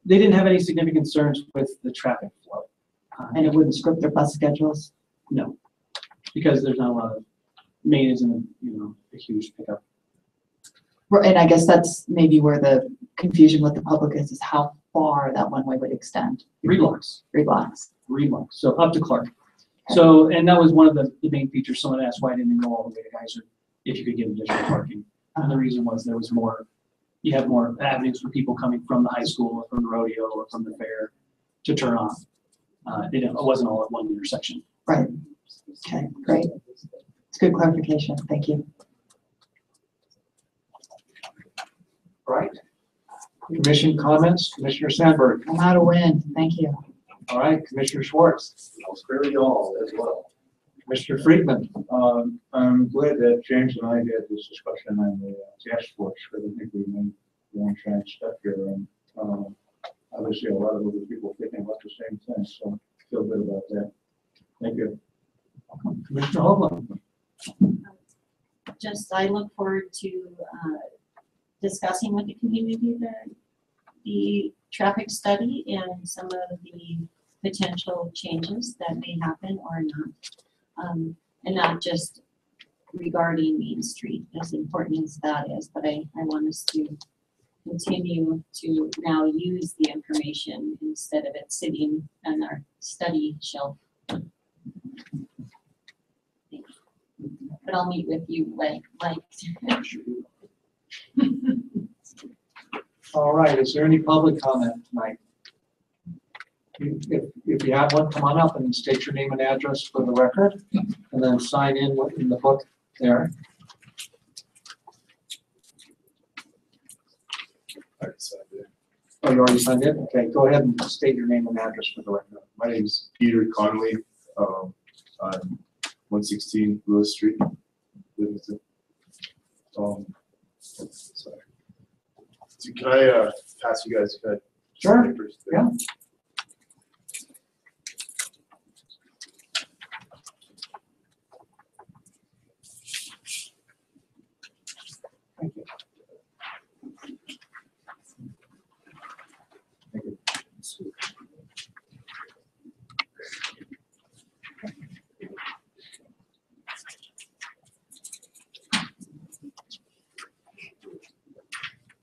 They didn't have any significant concerns with the traffic flow. And it wouldn't script their bus schedules? No, because there's not a lot of, Maine isn't a huge pickup. And I guess that's maybe where the confusion with the public is how far that one-way would extend. 3 blocks. 3 blocks. 3 blocks, so up to Clark. So, and that was one of the main features. Someone asked why didn't it go all the way to Geyser if you could get additional parking. And the reason was there was more, you have more avenues for people coming from the high school or from the rodeo or from the fair to turn off. It wasn't all at one intersection. Right. Okay, great. It's good clarification. Thank you. Right. Commission comments, Commissioner Sandberg. I'm out of wind. Thank you. All right, Commissioner Schwartz. I'll spare you all as well. Commissioner Friedman. I'm glad that James and I had this discussion on the task force, because I think we made one giant step here, and obviously a lot of other people thinking about the same thing, so I feel good about that. Thank you. Commissioner Hovland. I look forward to discussing with the community the traffic study and some of the potential changes that may happen or not. And not just regarding Main Street, as important as that is, but I want us to continue to now use the information instead of it sitting on our study shelf. But I'll meet with you like. All right, is there any public comment tonight? If you have one, come on up and state your name and address for the record, and then sign in the book there. Oh, you already signed in? Okay, go ahead and state your name and address for the record. My name is Peter Connolly. I'm 116 Lewis Street, Livingston. Sorry. So can I pass you guys? Sure. Papers? Yeah. Thank you. Thank you.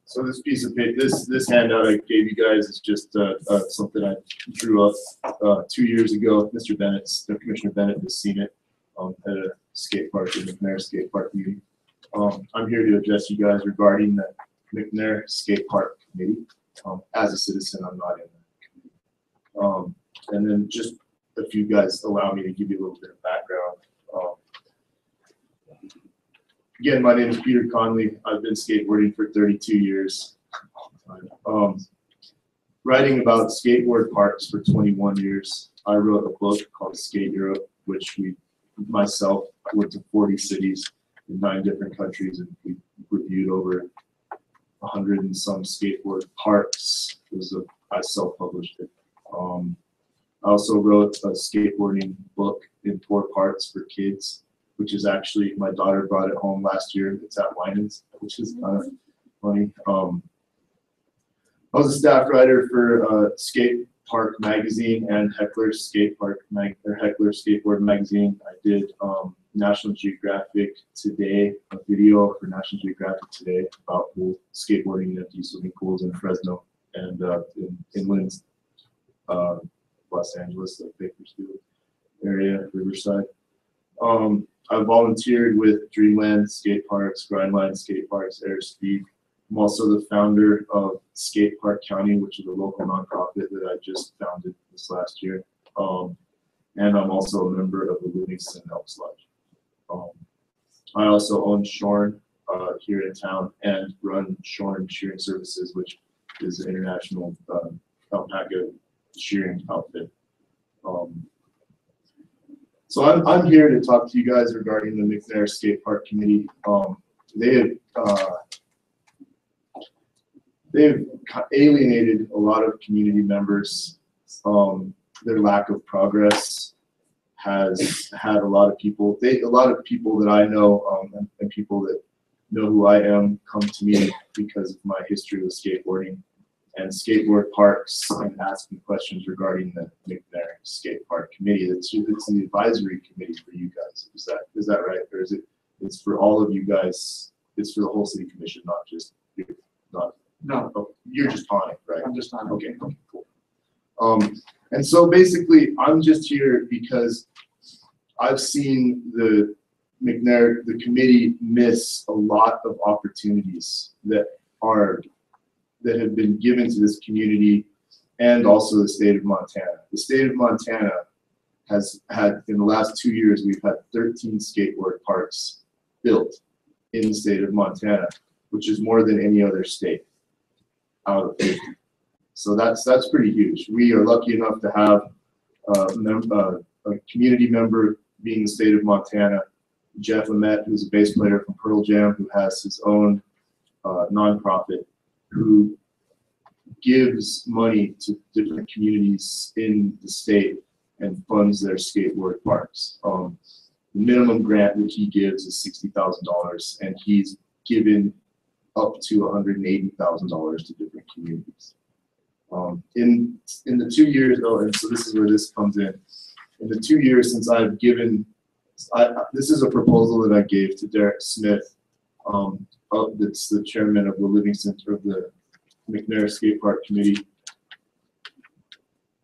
So this piece of paper, this handout I gave you guys is just something I drew up 2 years ago. Commissioner Bennett has seen it at a skate park in the McNair Skate Park meeting. I'm here to address you guys regarding the McNair Skate Park Committee. As a citizen, I'm not in that committee. And then just if you guys allow me to give you a little bit of background. Again, my name is Peter Connolly. I've been skateboarding for 32 years. Writing about skateboard parks for 21 years. I wrote a book called Skate Europe, which I went to 40 cities in 9 different countries, and we reviewed over 100 and some skateboard parks. I self-published it. I also wrote a skateboarding book in 4 parts for kids, which is actually, my daughter brought it home last year. It's at Winans, which is kind of funny. I was a staff writer for Skate Park Magazine and Heckler Heckler Skateboard Magazine. I did National Geographic Today, a video for National Geographic Today about skateboarding in empty swimming pools in Fresno and in Linz, Los Angeles, like Bakersfield area, Riverside. I volunteered with Dreamland Skate Parks, Grindline Skate Parks, Airspeed. I'm also the founder of Skate Park County, which is a local nonprofit that I just founded this last year. And I'm also a member of the Livingston Elks Lodge. I also own Shorn here in town and run Shorn Shearing Services, which is an international alpaca shearing outfit. So I'm here to talk to you guys regarding the McNair Skate Park Committee. They've alienated a lot of community members. Their lack of progress has had a lot of people that I know and people that know who I am come to me because of my history with skateboarding and skateboard parks and asking questions regarding the McNair Skate Park Committee. It's an advisory committee for you guys. Is that right? Or is it's for all of you guys? It's for the whole city commission, not just you. No, Oh, you're just on it, right? I'm just on it. Okay, cool. And so basically, I'm just here because I've seen the committee miss a lot of opportunities that have been given to this community and also the state of Montana. The state of Montana has had, in the last 2 years, we've had 13 skateboard parks built in the state of Montana, which is more than any other state out of 50. So that's pretty huge. We are lucky enough to have a community member being the state of Montana, Jeff Amet, who's a bass player from Pearl Jam, who has his own nonprofit, who gives money to different communities in the state and funds their skateboard parks. The minimum grant that he gives is $60,000, and he's given up to $180,000 to different communities. In the 2 years, and so this is where this comes in. In the 2 years since I've given, this is a proposal that I gave to Derek Smith, that's the chairman of the Livingston, of the McNair Skate Park Committee.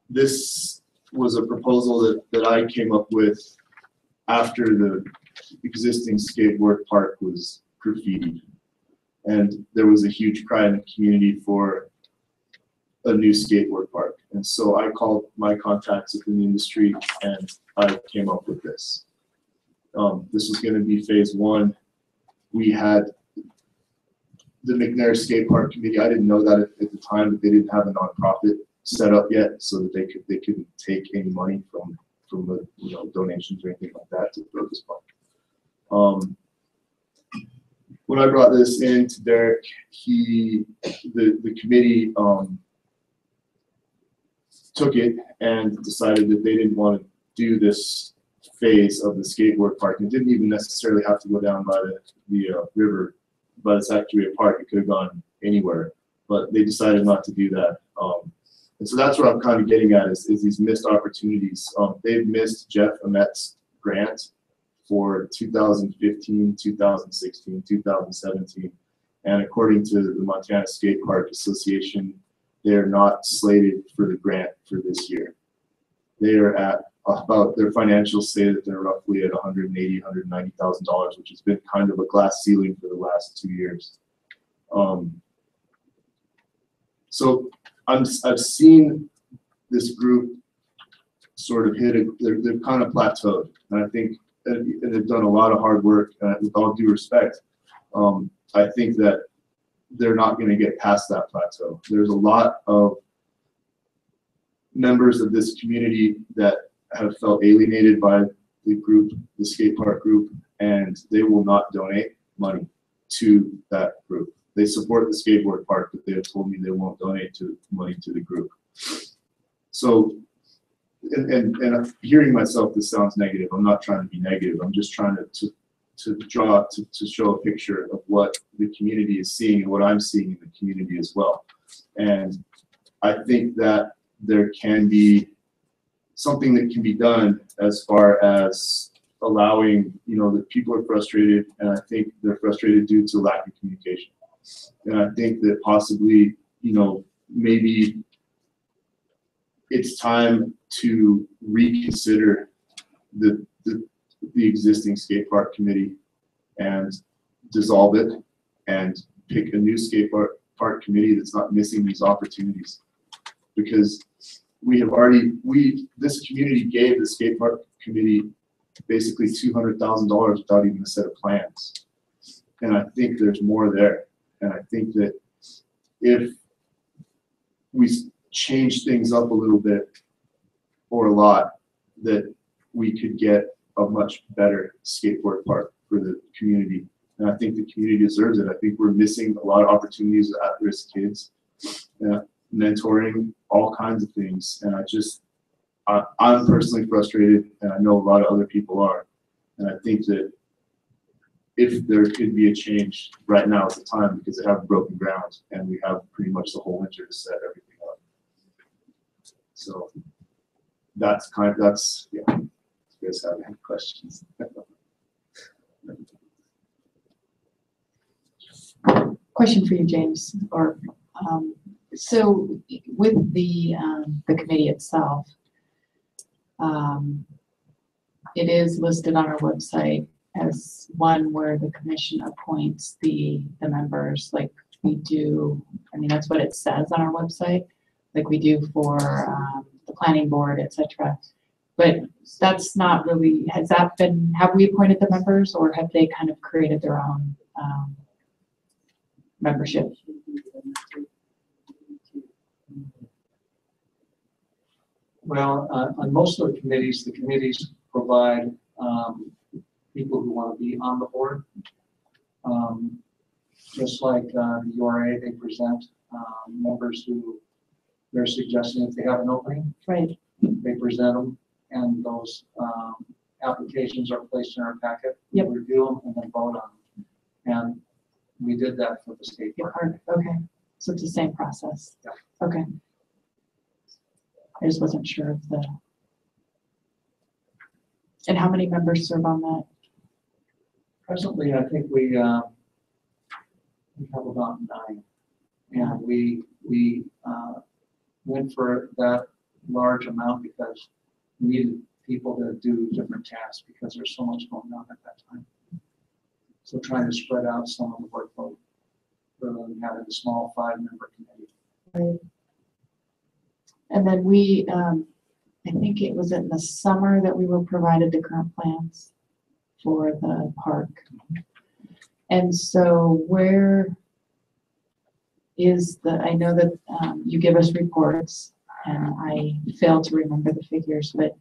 This was a proposal that I came up with after the existing skateboard park was graffitied. And there was a huge cry in the community for a new skateboard park. And so I called my contacts within the industry and I came up with this. This was going to be phase one. We had the McNair Skate Park Committee. I didn't know that at the time, but they didn't have a nonprofit set up yet, so that they couldn't take any money from the donations or anything like that to build this park. When I brought this in to Derek, the committee took it and decided that they didn't want to do this phase of the skateboard park. It didn't even necessarily have to go down by the river, by the Sacagawea Park. It could have gone anywhere, but they decided not to do that. And so that's what I'm kind of getting at is these missed opportunities. They've missed Jeff Amet's grant for 2015, 2016, 2017. And according to the Montana Skate Park Association, they're not slated for the grant for this year. They are at about, their financials say that they're roughly at $180,000, $190,000, which has been kind of a glass ceiling for the last 2 years. So I've seen this group sort of they've kind of plateaued. And I think, and they've done a lot of hard work, with all due respect. I think that they're not going to get past that plateau. There's a lot of members of this community that have felt alienated by the group, the skate park group, and they will not donate money to that group. They support the skateboard park, but they have told me they won't donate money to the group. So, and hearing myself, this sounds negative. I'm not trying to be negative. I'm just trying to show a picture of what the community is seeing and what I'm seeing in the community as well. And I think that there can be something that can be done as far as allowing, that people are frustrated, and I think they're frustrated due to lack of communication. And I think that possibly, maybe it's time to reconsider the existing skate park committee and dissolve it and pick a new skate park committee that's not missing these opportunities. Because this community gave the skate park committee basically $200,000 without even a set of plans. And I think there's more there. And I think that if we change things up a little bit or a lot, that we could get a much better skateboard park for the community. And I think the community deserves it. I think we're missing a lot of opportunities with at-risk kids, mentoring, all kinds of things. And I'm personally frustrated, and I know a lot of other people are. And I think that if there could be a change, right now is the time, because they have broken ground and we have pretty much the whole winter to set everything up. So yeah. If you guys have any questions. Question for you, James, so with the committee itself, it is listed on our website as one where the commission appoints the members, like we do. I mean, that's what it says on our website, like we do for the planning board, etc. But that's not really, have we appointed the members, or have they kind of created their own membership? Well, on most of the committees provide people who want to be on the board. Just like the URA, they present members who they're suggesting if they have an opening. Right. They present them, and those applications are placed in our packet. Yep. We review them and then vote on them. And we did that for the skate park. Okay, so it's the same process. Yeah. Okay. I just wasn't sure of the. And how many members serve on that? Presently, I think we have about 9, and we went for that large amount because we needed people to do different tasks because there's so much going on at that time. So trying to spread out some of the workload rather than having a small 5-member committee. Right. And then we, I think it was in the summer that we were provided the current plans for the park. And so where is I know that you give us reports, and I fail to remember the figures, but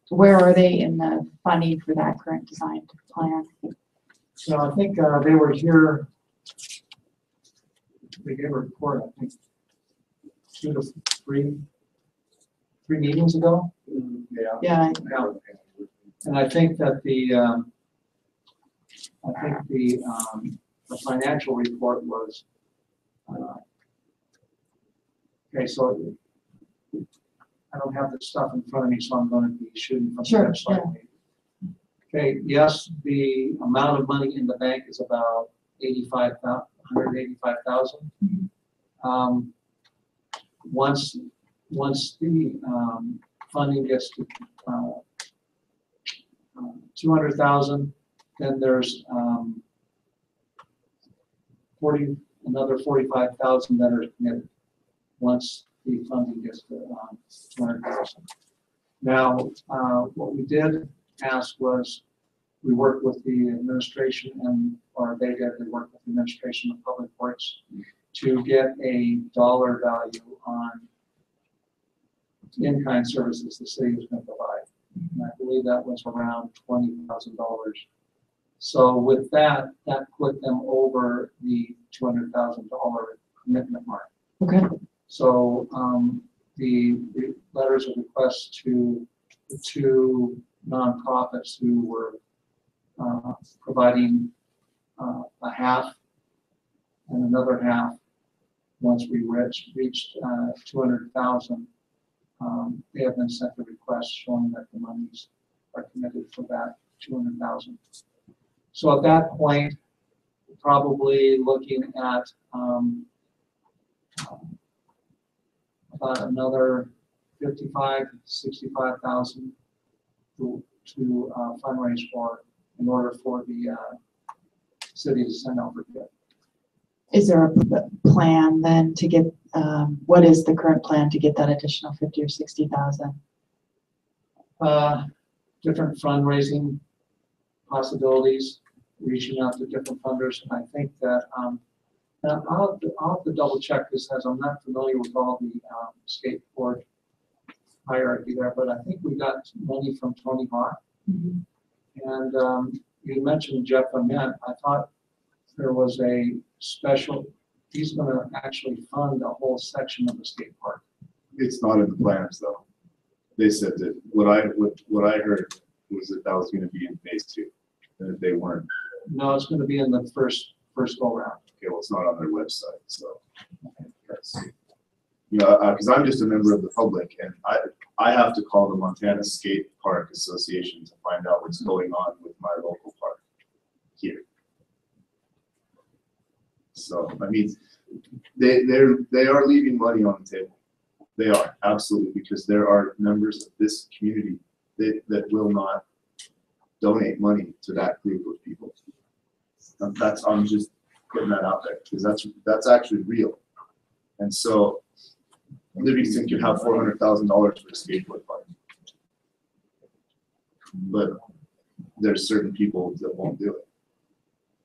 where are they in the funding for that current design plan? So I think they were here, they gave a report, I think, 2 to 3 meetings ago. Yeah. Yeah. And I think that the financial report was, okay, so I don't have the stuff in front of me, so I'm going to be shooting from the website. Yeah. Okay, yes, the amount of money in the bank is about $185,000. Mm-hmm. Once the funding gets to 200,000, then there's another 45,000 that are committed once the funding gets to 200,000. Now, what we did ask was, we worked with the administration they worked with the administration of public works to get a dollar value on in-kind services the city was going to provide. And I believe that was around $20,000. So with that put them over the $200,000 commitment mark. Okay. So the letters of request to the 2 nonprofits who were providing a half and another half once we reached 200,000, they have been sent a request showing that the monies are committed for that 200,000. So at that point, probably looking at about another 55, 65,000 to fundraise for in order for the city to send out for bid. Is there a plan then to get, what is the current plan to get that additional 50 or 60,000? Different fundraising possibilities, reaching out to different funders. And I think that, and I'll have to double check this as I'm not familiar with all the skateboard hierarchy there, but I think we got money from Tony Hawk. And you mentioned Jeff Ament. I thought there was a special, he's going to actually fund a whole section of the skate park. It's not in the plans though. They said that what I heard was that was going to be in phase 2, and that they weren't. No, it's going to be in the first go round. Okay, well, it's not on their website, so. You know, because I'm just a member of the public, and I have to call the Montana Skate Park Association to find out what's going on with my local park here. So, I mean, they are leaving money on the table. They are, absolutely, because there are members of this community that will not donate money to that group of people. And I'm just putting that out there, because that's actually real. And so Livingston could have $400,000 for a skateboard park. But there's certain people that won't do it.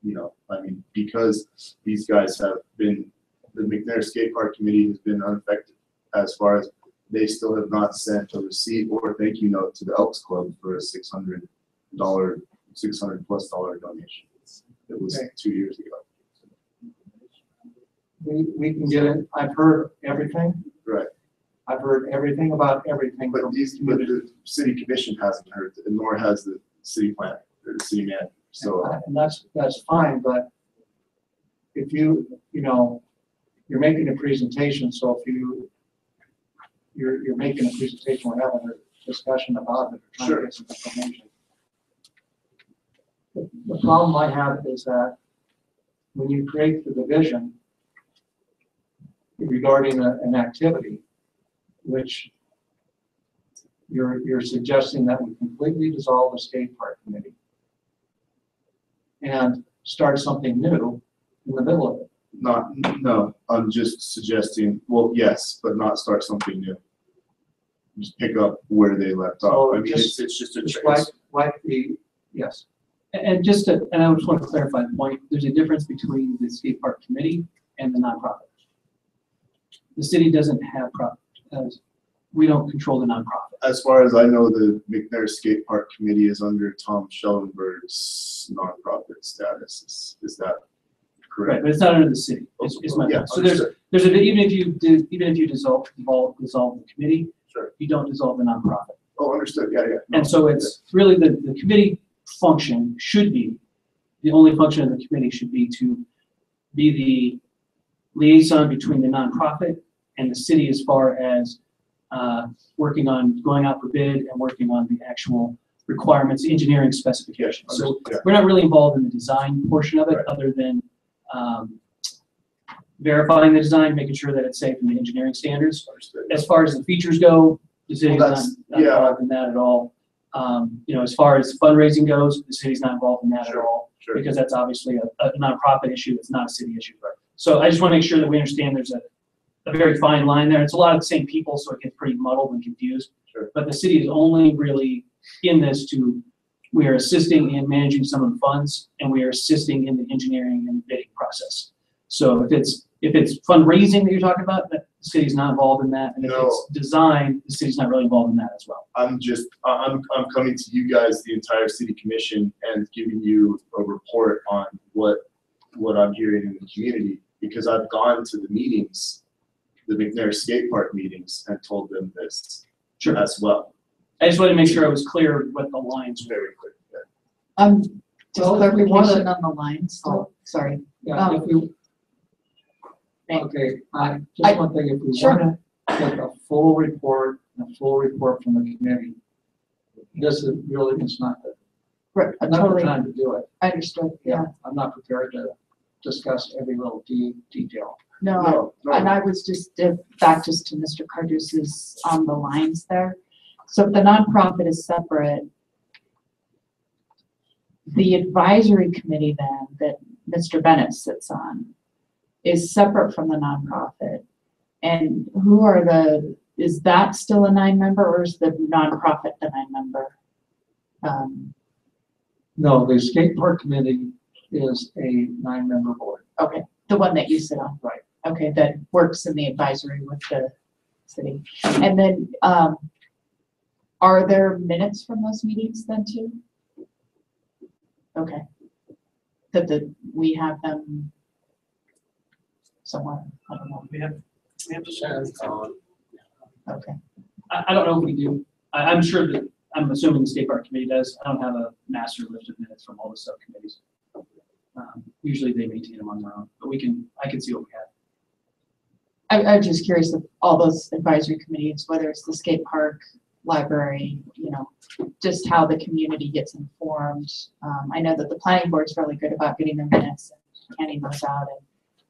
You know, I mean, because these guys have been, the McNair Skate Park Committee has been unaffected as far as they still have not sent a receipt or a thank you note to the Elks Club for a $600+ donation. It was 2 years ago. We can get it. I've heard everything. Right. I've heard everything about everything. But the city commission hasn't heard, nor has the city planner or the city manager. So and that's fine, but if you're making a presentation, so if you're making a presentation, we're having a discussion about it, trying to get some information. The problem I have is that when you create the division regarding an activity, which you're suggesting that we completely dissolve the skate park committee and start something new in the middle of it. No, I'm just suggesting, well, yes, but not start something new. Just pick up where they left off. I mean, it's just a choice. Yes. And I just want to clarify the point, there's a difference between the skate park committee and the nonprofit. The city doesn't have profit, as we don't control the nonprofit. As far as I know, the McNair Skate Park Committee is under Tom Schellenberg's nonprofit status. Is that correct? Right, but it's not under the city. It's my, yeah, so there's even if you dissolve the committee, sure, you don't dissolve the nonprofit. Oh, understood. Yeah. No, and so it's really the committee function should be, the only function of the committee should be to be the liaison between the nonprofit and the city as far as working on going out for bid and working on the actual requirements, engineering specifications. So we're not really involved in the design portion of it, other than verifying the design, making sure that it's safe in the engineering standards. Understood. As far as the features go, the city's not involved in that at all. As far as fundraising goes, the city's not involved in that at all, because that's obviously a nonprofit issue. It's not a city issue. Right. So I just want to make sure that we understand there's a very fine line there. It's a lot of the same people, so it gets pretty muddled and confused. Sure. But the city is only really in this we are assisting in managing some of the funds, and we are assisting in the engineering and bidding process. So if it's fundraising that you're talking about, the city's not involved in that. And if it's design, the city's not really involved in that as well. I'm coming to you guys, the entire city commission, and giving you a report on what I'm hearing in the community, because I've gone to the meetings, the McNair Skate Park meetings, and told them this as well. I just wanted to make sure I was clear what the lines were. Very clear. Yeah. Just clarification on the lines. Oh, sorry. Yeah, thing. Okay, I- just one thing, if we Sure. want to get a full report from the community, this is really, it's not the, Right, I not the totally time to do it. understood, yeah. I'm not prepared to discuss every little detail. No, and I was just, back just to Mr. Cardus's on the lines there. So if the nonprofit is separate, the advisory committee then that Mr. Bennett sits on is separate from the nonprofit. And who are is that still a 9-member or is the nonprofit the 9-member? No, the skate park committee is a 9-member board. Okay, the one that you sit on. Right. Okay, that works in the advisory with the city. And then, are there minutes from those meetings then too? Okay. We have them somewhere, I don't know. We have to share. Okay. I don't know if we do. I'm sure that, I'm assuming the skate park committee does. I don't have a master list of minutes from all the subcommittees. Usually they maintain them on their own, but I can see what we have. I'm just curious of all those advisory committees, whether it's the skate park, library, just how the community gets informed. I know that the planning board is really good about getting their minutes and handing those out, and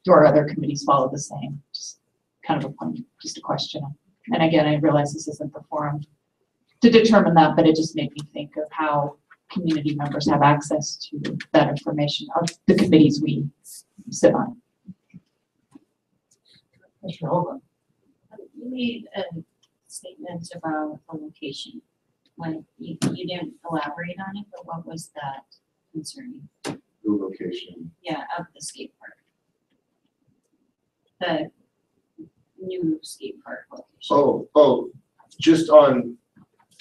do our other committees follow the same? Just kind of just a question. And again, I realize this isn't the forum to determine that, but it just made me think of how community members have access to that information of the committees we sit on. Mr. Hogan. You made a statement about the location. When you didn't elaborate on it, but what was that concerning? The location. Yeah, of the skate park. The new skate park location. Oh, just on,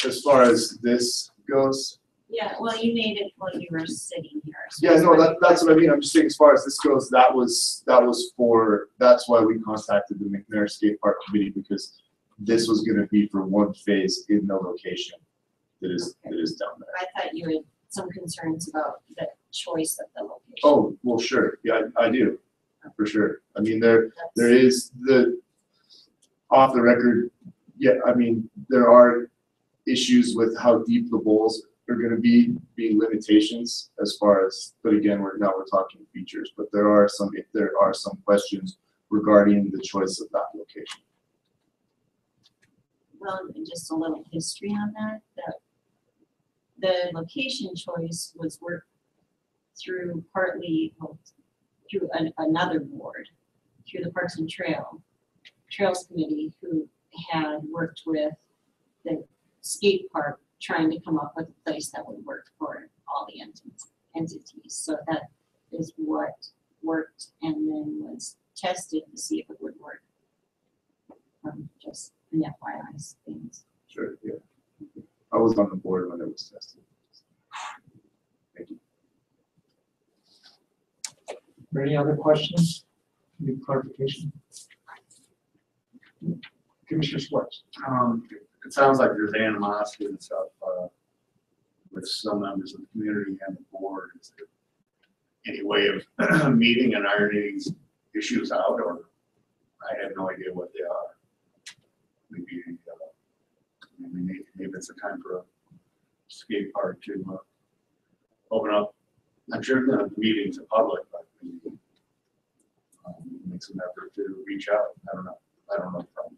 as far as this goes. Yeah, well, you made it while you were sitting here. so Yeah, no, it's- that's what I mean. I'm just saying, as far as this goes, that's why we contacted the McNair Skate Park Committee, because this was gonna be for one phase in the location that is down there. I thought you had some concerns about the choice of the location. Oh, well, sure, yeah, I do, for sure. I mean, there is off the record, yeah, I mean, there are issues with how deep the bowls are gonna be, being limitations as far as, but again, we're talking features, but there are some questions regarding the choice of that location. Well, and just a little history on that, the location choice was worked through partly, through another board, through the Parks and Trails Committee, who had worked with the skate park, trying to come up with a place that would work for all the entities. So that is what worked and then was tested to see if it would work. Just an FYI things. Sure, yeah. I was on the board when it was tested. Thank you. Are there any other questions? Any clarification? Commissioner Schwartz. It sounds like there's animosity and stuff, with some members of the community and the board. Is there any way of meeting and ironing these issues out, or I have no idea what they are? Maybe it's a time for a skate park to open up. I'm sure the meetings are public, but maybe make some effort to reach out. I don't know the problem.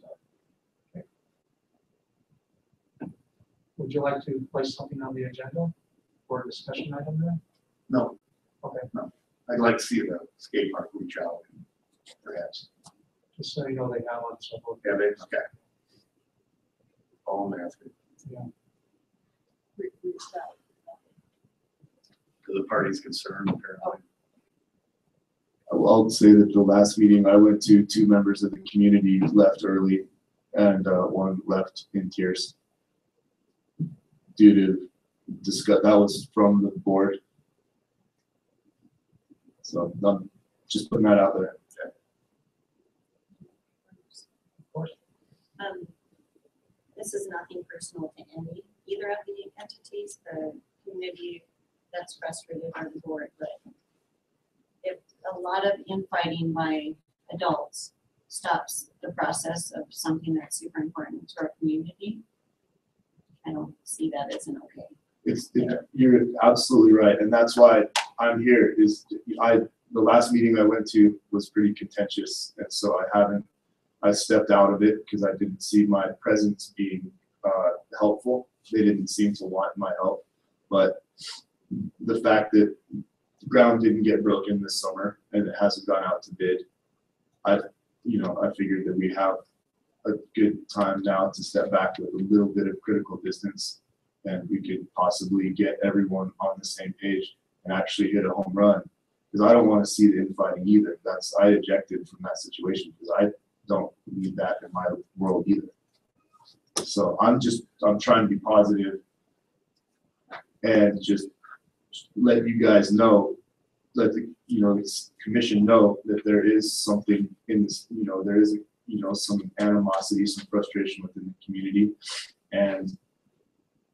Would you like to place something on the agenda for a discussion item there? No. Okay. No. I'd like to see the skate park reach out, perhaps. Just so you know, they have on several. Yeah, okay. All I'm asking. Yeah. To the parties concerned, apparently. I'll say that the last meeting I went to, 2 members of the community left early and 1 left in tears due to discuss, that was from the board. So I'm just putting that out there. This is nothing personal to either of the entities, the community that's frustrated on the board, but if a lot of infighting by adults stops the process of something that's super important to our community. I don't see that as an okay. You're absolutely right, and that's why I'm here. The last meeting I went to was pretty contentious, and so I stepped out of it because I didn't see my presence being helpful. They didn't seem to want my help, but the fact that the ground didn't get broken this summer and it hasn't gone out to bid, I figured that we have a good time now to step back with a little bit of critical distance, and we could possibly get everyone on the same page and actually hit a home run. Because I don't want to see the infighting either. I ejected from that situation because I don't need that in my world either. So I'm trying to be positive and just let you guys know, let the commission know that there is something in this, there is some animosity, some frustration within the community, and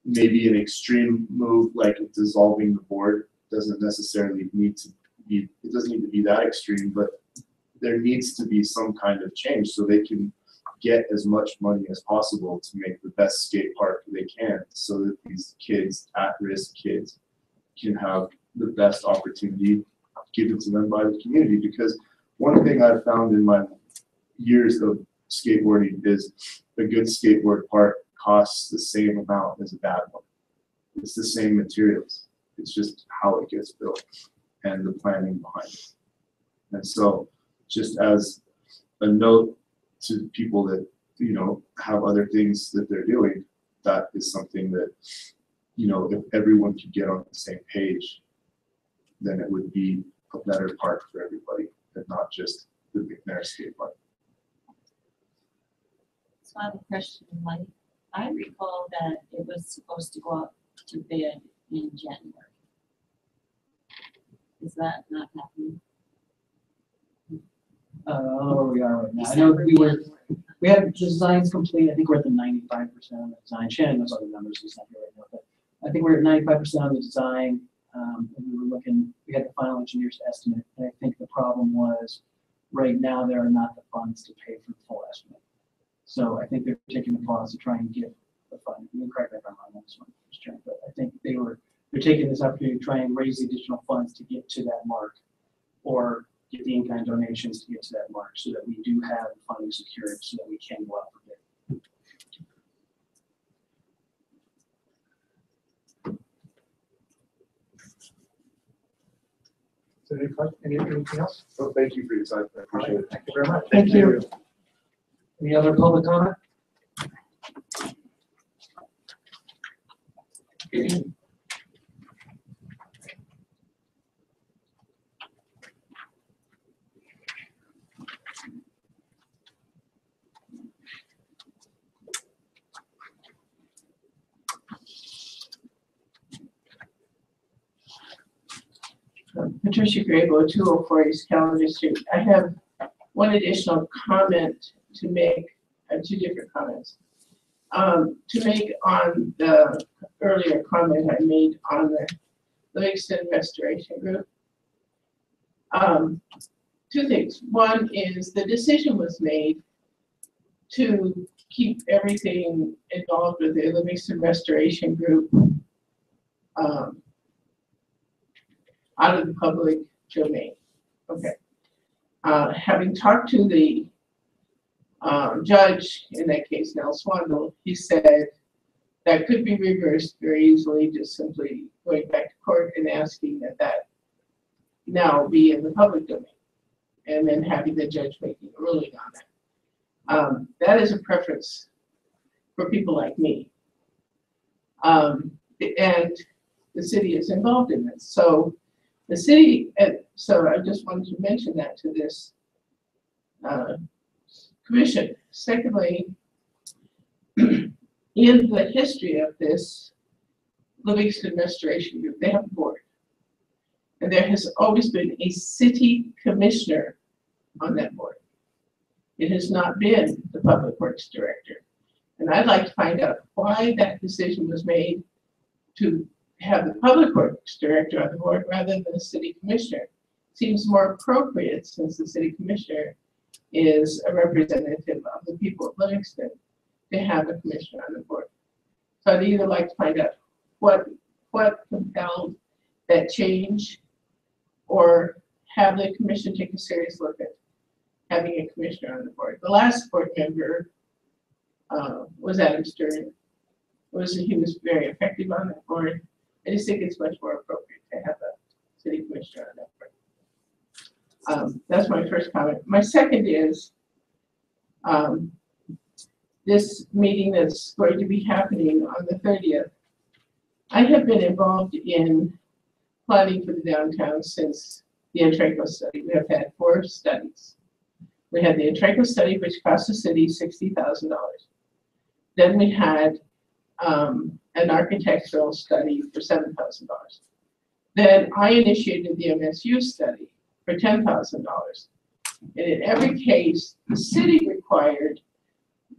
maybe an extreme move like dissolving the board doesn't necessarily need to be, it doesn't need to be that extreme, but there needs to be some kind of change so they can get as much money as possible to make the best skate park they can, so that these kids, at-risk kids, can have the best opportunity given to them by the community. Because one thing I've found in my years of skateboarding is a good skateboard park costs the same amount as a bad one. It's the same materials. It's just how it gets built and the planning behind it. And so just as a note to people that, have other things that they're doing, that is something that, if everyone could get on the same page, then it would be a better park for everybody, and not just the McNair skate park. So I have a question, Mike. I recall that it was supposed to go up to bid in January. Is that not happening? I don't know where we are right now. I know we had designs complete. I think we're at the 95% of the design. Shannon knows all the numbers, he's not here right now, but I think we're at 95% of the design. And we had the final engineer's estimate. And I think the problem was right now there are not the funds to pay for the full estimate. So I think they're taking the pause to try and get the fund. You can correct me if I'm wrong on this one, but I think they're taking this opportunity to try and raise the additional funds to get to that mark, or get the in-kind donations to get to that mark, so that we do have funding secured so that we can go out for bid. So anything else? Well, thank you for your time. I appreciate it. Thank you very much. Thank you. Any other public comment? Patricia Grable, 204 East Calendar Street. I have one additional comment to make, two different comments. To make on the earlier comment I made on the Livingston Restoration Group. Two things. One is the decision was made to keep everything involved with the Livingston Restoration Group out of the public domain. Okay. Having talked to the judge, in that case, Nell Swandle, he said that could be reversed very easily, just simply going back to court and asking that now be in the public domain, and then having the judge making a ruling on that. That is a preference for people like me. And the city is involved in this. So the city, so I just wanted to mention that to this commission. Secondly, in the history of this Livingston Restoration Group, they have a board. And there has always been a city commissioner on that board. It has not been the public works director. And I'd like to find out why that decision was made to have the public works director on the board rather than the city commissioner. Seems more appropriate, since the city commissioner is a representative of the people of Livingston to have a commissioner on the board. So I'd either like to find out what compelled that change, or have the commission take a serious look at having a commissioner on the board. The last board member was Adam Stern. He was very effective on that board. I just think it's much more appropriate to have a city commissioner on that board. That's my first comment. My second is this meeting that's going to be happening on the 30th. I have been involved in planning for the downtown since the Entrecco study. We have had 4 studies. We had the Entrecco study, which cost the city $60,000. Then we had an architectural study for $7,000. Then I initiated the MSU study for $10,000. And in every case, the city required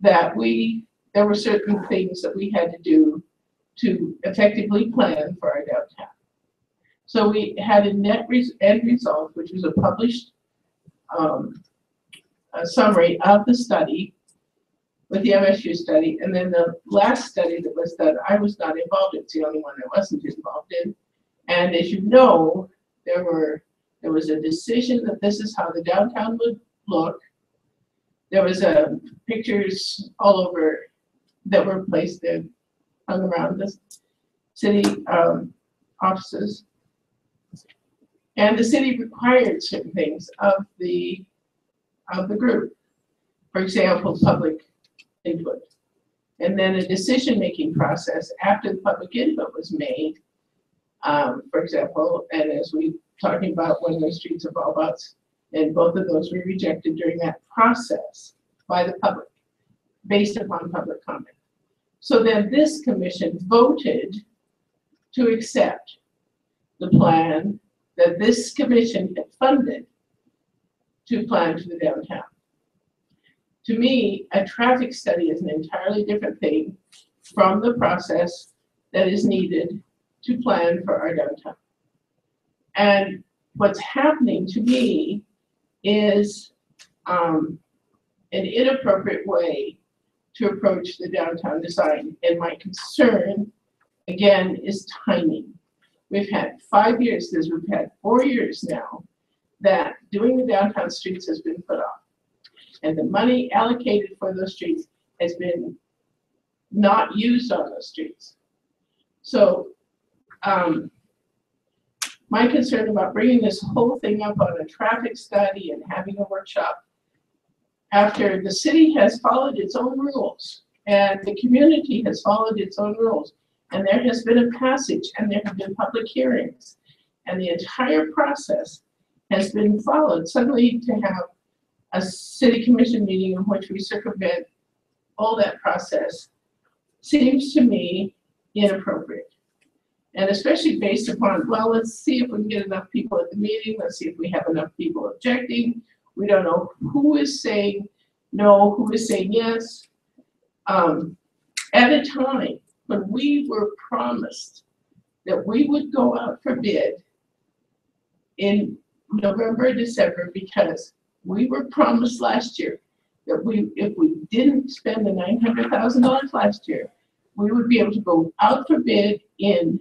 that there were certain things that we had to do to effectively plan for our downtown. So we had a net end result, which was a published a summary of the study with the MSU study, and then the last study that was done, I was not involved in. It's the only one I wasn't involved in. And as you know, there was a decision that this is how the downtown would look. There was pictures all over that were placed in, hung around the city offices. And the city required certain things of the group. For example, public input. And then a decision-making process after the public input was made. For example, and as we talking about one-way streets of all butts, and both of those were rejected during that process by the public, based upon public comment. So then this commission voted to accept the plan that this commission had funded to plan for the downtown. To me, a traffic study is an entirely different thing from the process that is needed to plan for our downtown. And what's happening to me is an inappropriate way to approach the downtown design. And my concern, again, is timing. We've had 5 years, we've had 4 years now, that doing the downtown streets has been put off. And the money allocated for those streets has been not used on those streets. So my concern about bringing this whole thing up on a traffic study and having a workshop after the city has followed its own rules and the community has followed its own rules, and there has been a passage and there have been public hearings and the entire process has been followed, suddenly to have a city commission meeting in which we circumvent all that process seems to me inappropriate. And especially based upon, well, let's see if we can get enough people at the meeting. Let's see if we have enough people objecting. We don't know who is saying no, who is saying yes. At a time when we were promised that we would go out for bid in November, December, because we were promised last year that if we didn't spend the $900,000 last year, we would be able to go out for bid in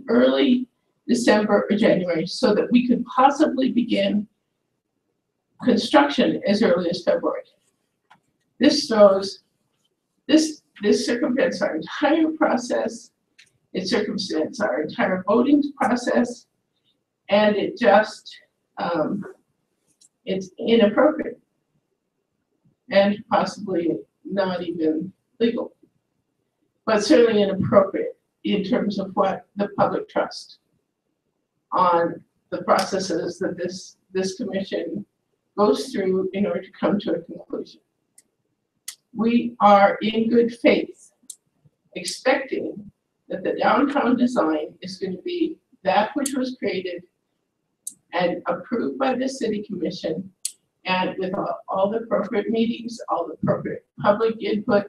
early December or January so that we could possibly begin construction as early as February. This circumvents our entire process. It circumvents our entire voting process, and it just it's inappropriate and possibly not even legal, but certainly inappropriate in terms of what the public trust on the processes that this commission goes through in order to come to a conclusion. We are in good faith expecting that the downtown design is going to be that which was created and approved by the city commission, and with all the appropriate meetings, all the appropriate public input,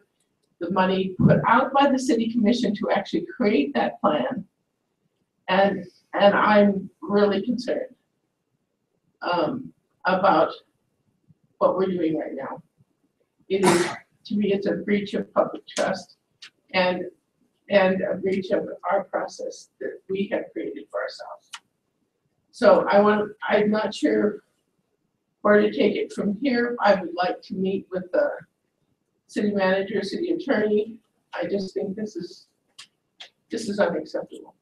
the money put out by the city commission to actually create that plan. And I'm really concerned about what we're doing right now. It is, to me, it's a breach of public trust and a breach of our process that we have created for ourselves. So I'm not sure where to take it from here. I would like to meet with the city manager, city attorney. I just think this is unacceptable.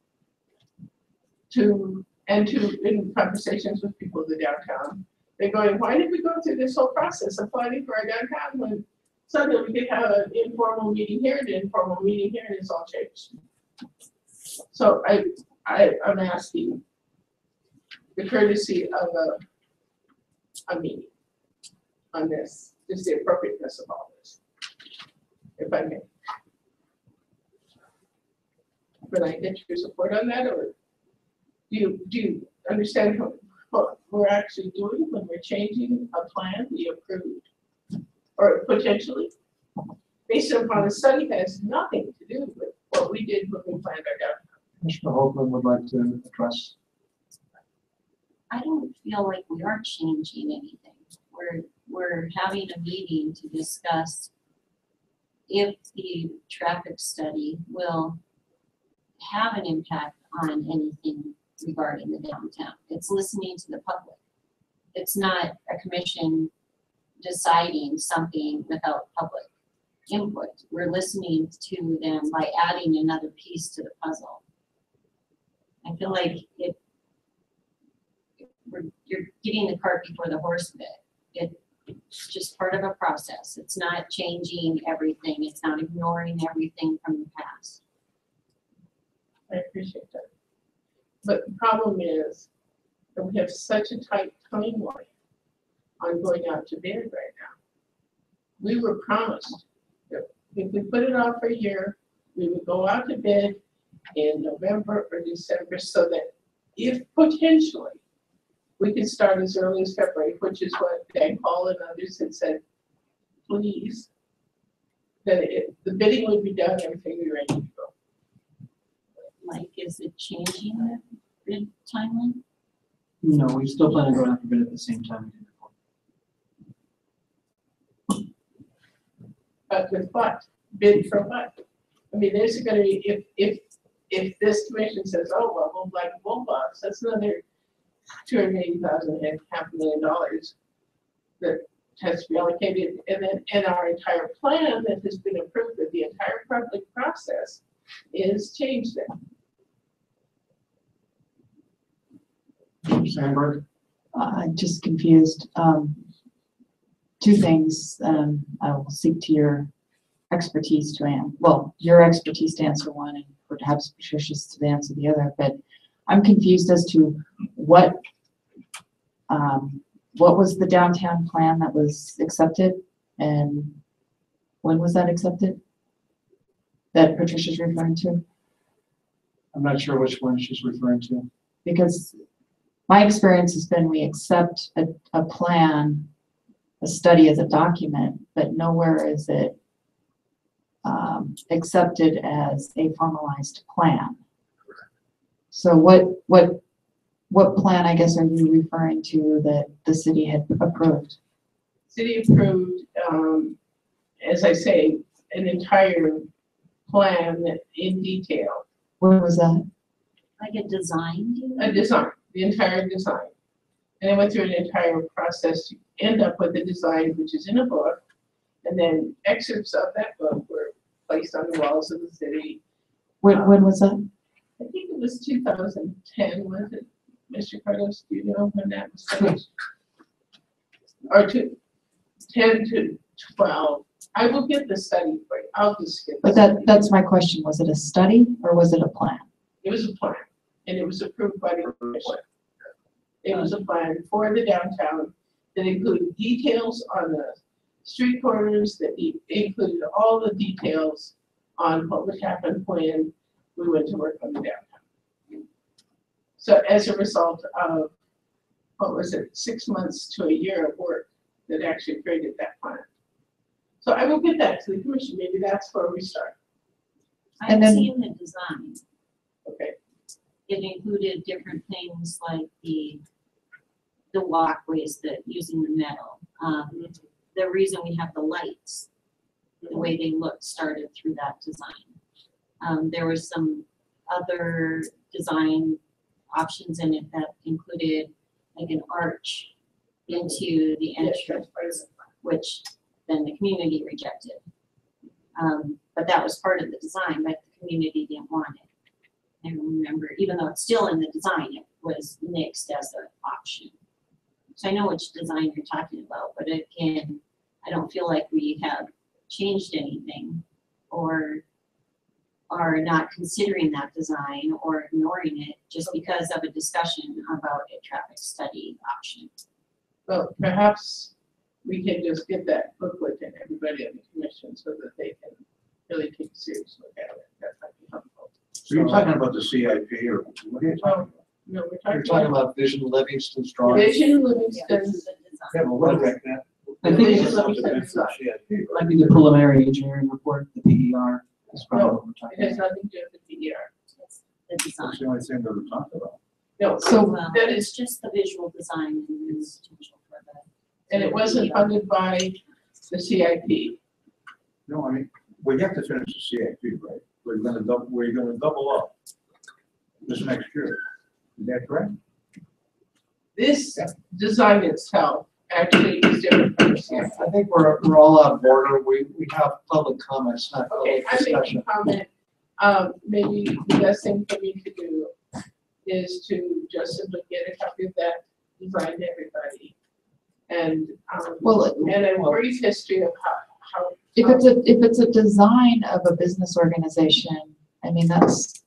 In conversations with people in the downtown, they're going, why did we go through this whole process of planning for our downtown when suddenly we could have an informal meeting here, and an informal meeting here, and it's all changed. So I'm asking the courtesy of a meeting on this, just the appropriateness of all this, if I may. Would I get your support on that, or do you understand what we're actually doing when we're changing a plan we approved, or potentially based upon a study that has nothing to do with what we did when we planned our downtown? Commissioner Hoagland would like to address. I don't feel like we are changing anything. We're having a meeting to discuss if the traffic study will have an impact on anything regarding the downtown. It's listening to the public. It's not a commission deciding something without public input. We're listening to them by adding another piece to the puzzle. I feel like you're getting the cart before the horse a bit. It's just part of a process. It's not changing everything. It's not ignoring everything from the past. I appreciate that. But the problem is that we have such a tight timeline on going out to bid right now. We were promised that if we put it off for a year, we would go out to bid in November or December, so that if potentially we could start as early as February, which is what Dan Paul and others had said, please, that the bidding would be done, everything would be ready to go. Like, is it changing the bid timeline? No, we still plan on going out for bid at the same time we did before. But with what? Bid for what? I mean, there's gonna be, if this commission says, oh, well, we'll like bulldogs, that's another $280,000, $500,000 that has to be allocated. And our entire plan that has been approved of the entire public process is changed then. Sandberg? I'm just confused. Two things, I will seek to your expertise to answer. Well, your expertise to answer one, and perhaps Patricia's to answer the other. But I'm confused as to what was the downtown plan that was accepted, and when was that accepted? That Patricia's referring to? I'm not sure which one she's referring to. Because my experience has been we accept a plan, a study as a document, but nowhere is it accepted as a formalized plan. So what plan, I guess, are you referring to that the city had approved? City approved, as I say, an entire plan in detail. Where was that? Like a design? A design, the entire design. And I went through an entire process to end up with a design which is in a book, and then excerpts of that book were placed on the walls of the city. When was that? I think it was 2010, was it? Mr. Carlos, do you know when that was finished? Or 10 to 12. I will get the study for you. I'll just get. But that's my question. Was it a study or was it a plan? It was a plan, and it was approved by the commission. It was a plan for the downtown that included details on the street corners, that included all the details on what would happen when we went to work on the downtown. So as a result of, what was it, 6 months to a year of work that actually created that plan. So I will get that to the commission. Maybe that's where we start. I've seen the design. Okay. It included different things like the the walkways, using the metal. The reason we have the lights, the way they look, started through that design. There was some other design options in it that included like an arch into the entrance, which then the community rejected. But that was part of the design, but the community didn't want it. I remember, even though it's still in the design, it was nixed as an option. So I know which design you're talking about, but again, I don't feel like we have changed anything or are not considering that design or ignoring it just because of a discussion about a traffic study option. Well, perhaps we can just get that booklet to everybody in the commission so that they can really take a serious look at it. That might be helpful. So you're talking about the CIP or what are you talking about? No, You're talking about Vision Livingston's drawing. Vision Livingston's. Yeah, but what is that? I think it's Vision Something Livingston's for design. CIP, right? might be the preliminary engineering report, the PER. Is probably what we're It talking has nothing to do with the DER. The design. That's the only thing that we're talking about. No, So- Well, that it's is, just the visual design and the potential for the. and it wasn't funded by the CIP. No, I mean, we have to finish the CIP, right? We're gonna double up this next year. Is that correct? This design itself actually is different from the CIP. I think we're all out of order. We have public comments, not Okay, public I make a discussion. comment, maybe the best thing for me to do is to just simply get a copy of that design to everybody. And, Well, and a brief history of how. if it's a design of a business organization, I mean,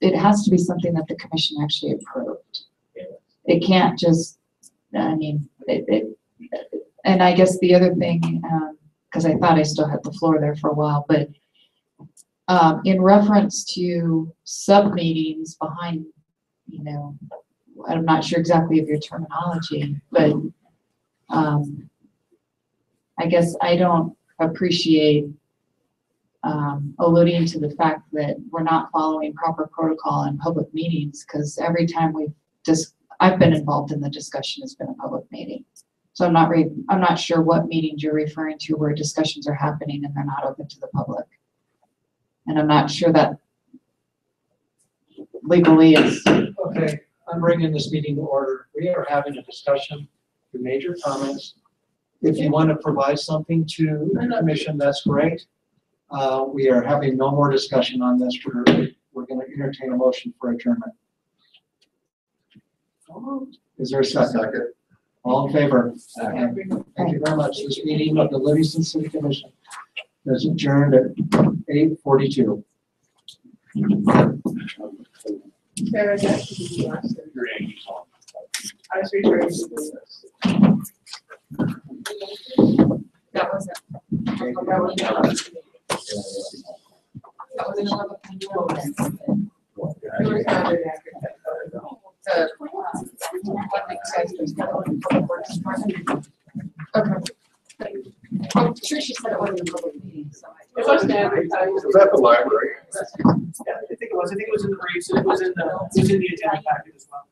it has to be something that the commission actually approved. It can't just, I mean, and I guess the other thing, because I thought I still had the floor there for a while, but in reference to sub-meetings behind, you know, I'm not sure exactly of your terminology, but I guess I don't appreciate alluding to the fact that we're not following proper protocol in public meetings, because every time I've been involved in the discussion, it's been a public meeting. So I'm not sure what meetings you're referring to where discussions are happening and they're not open to the public. And I'm not sure that legally is. Okay, I'm bringing this meeting to order. We are having a discussion, your major comments. If you want to provide something to the commission, that's great. We are having no more discussion on this. We're going to entertain a motion for adjournment. Is there a second? All in favor? Thank you very much. This meeting of the Livingston City Commission is adjourned at 8:42. Sarah, that should be the last thing. I was referring to this. That was it. That was another. It was not an Okay. Well, Tricia said it wasn't a public meeting, so. It wasn't advertised. Was that the library? Yeah, I think it was in the briefs, and it was in the agenda packet as well.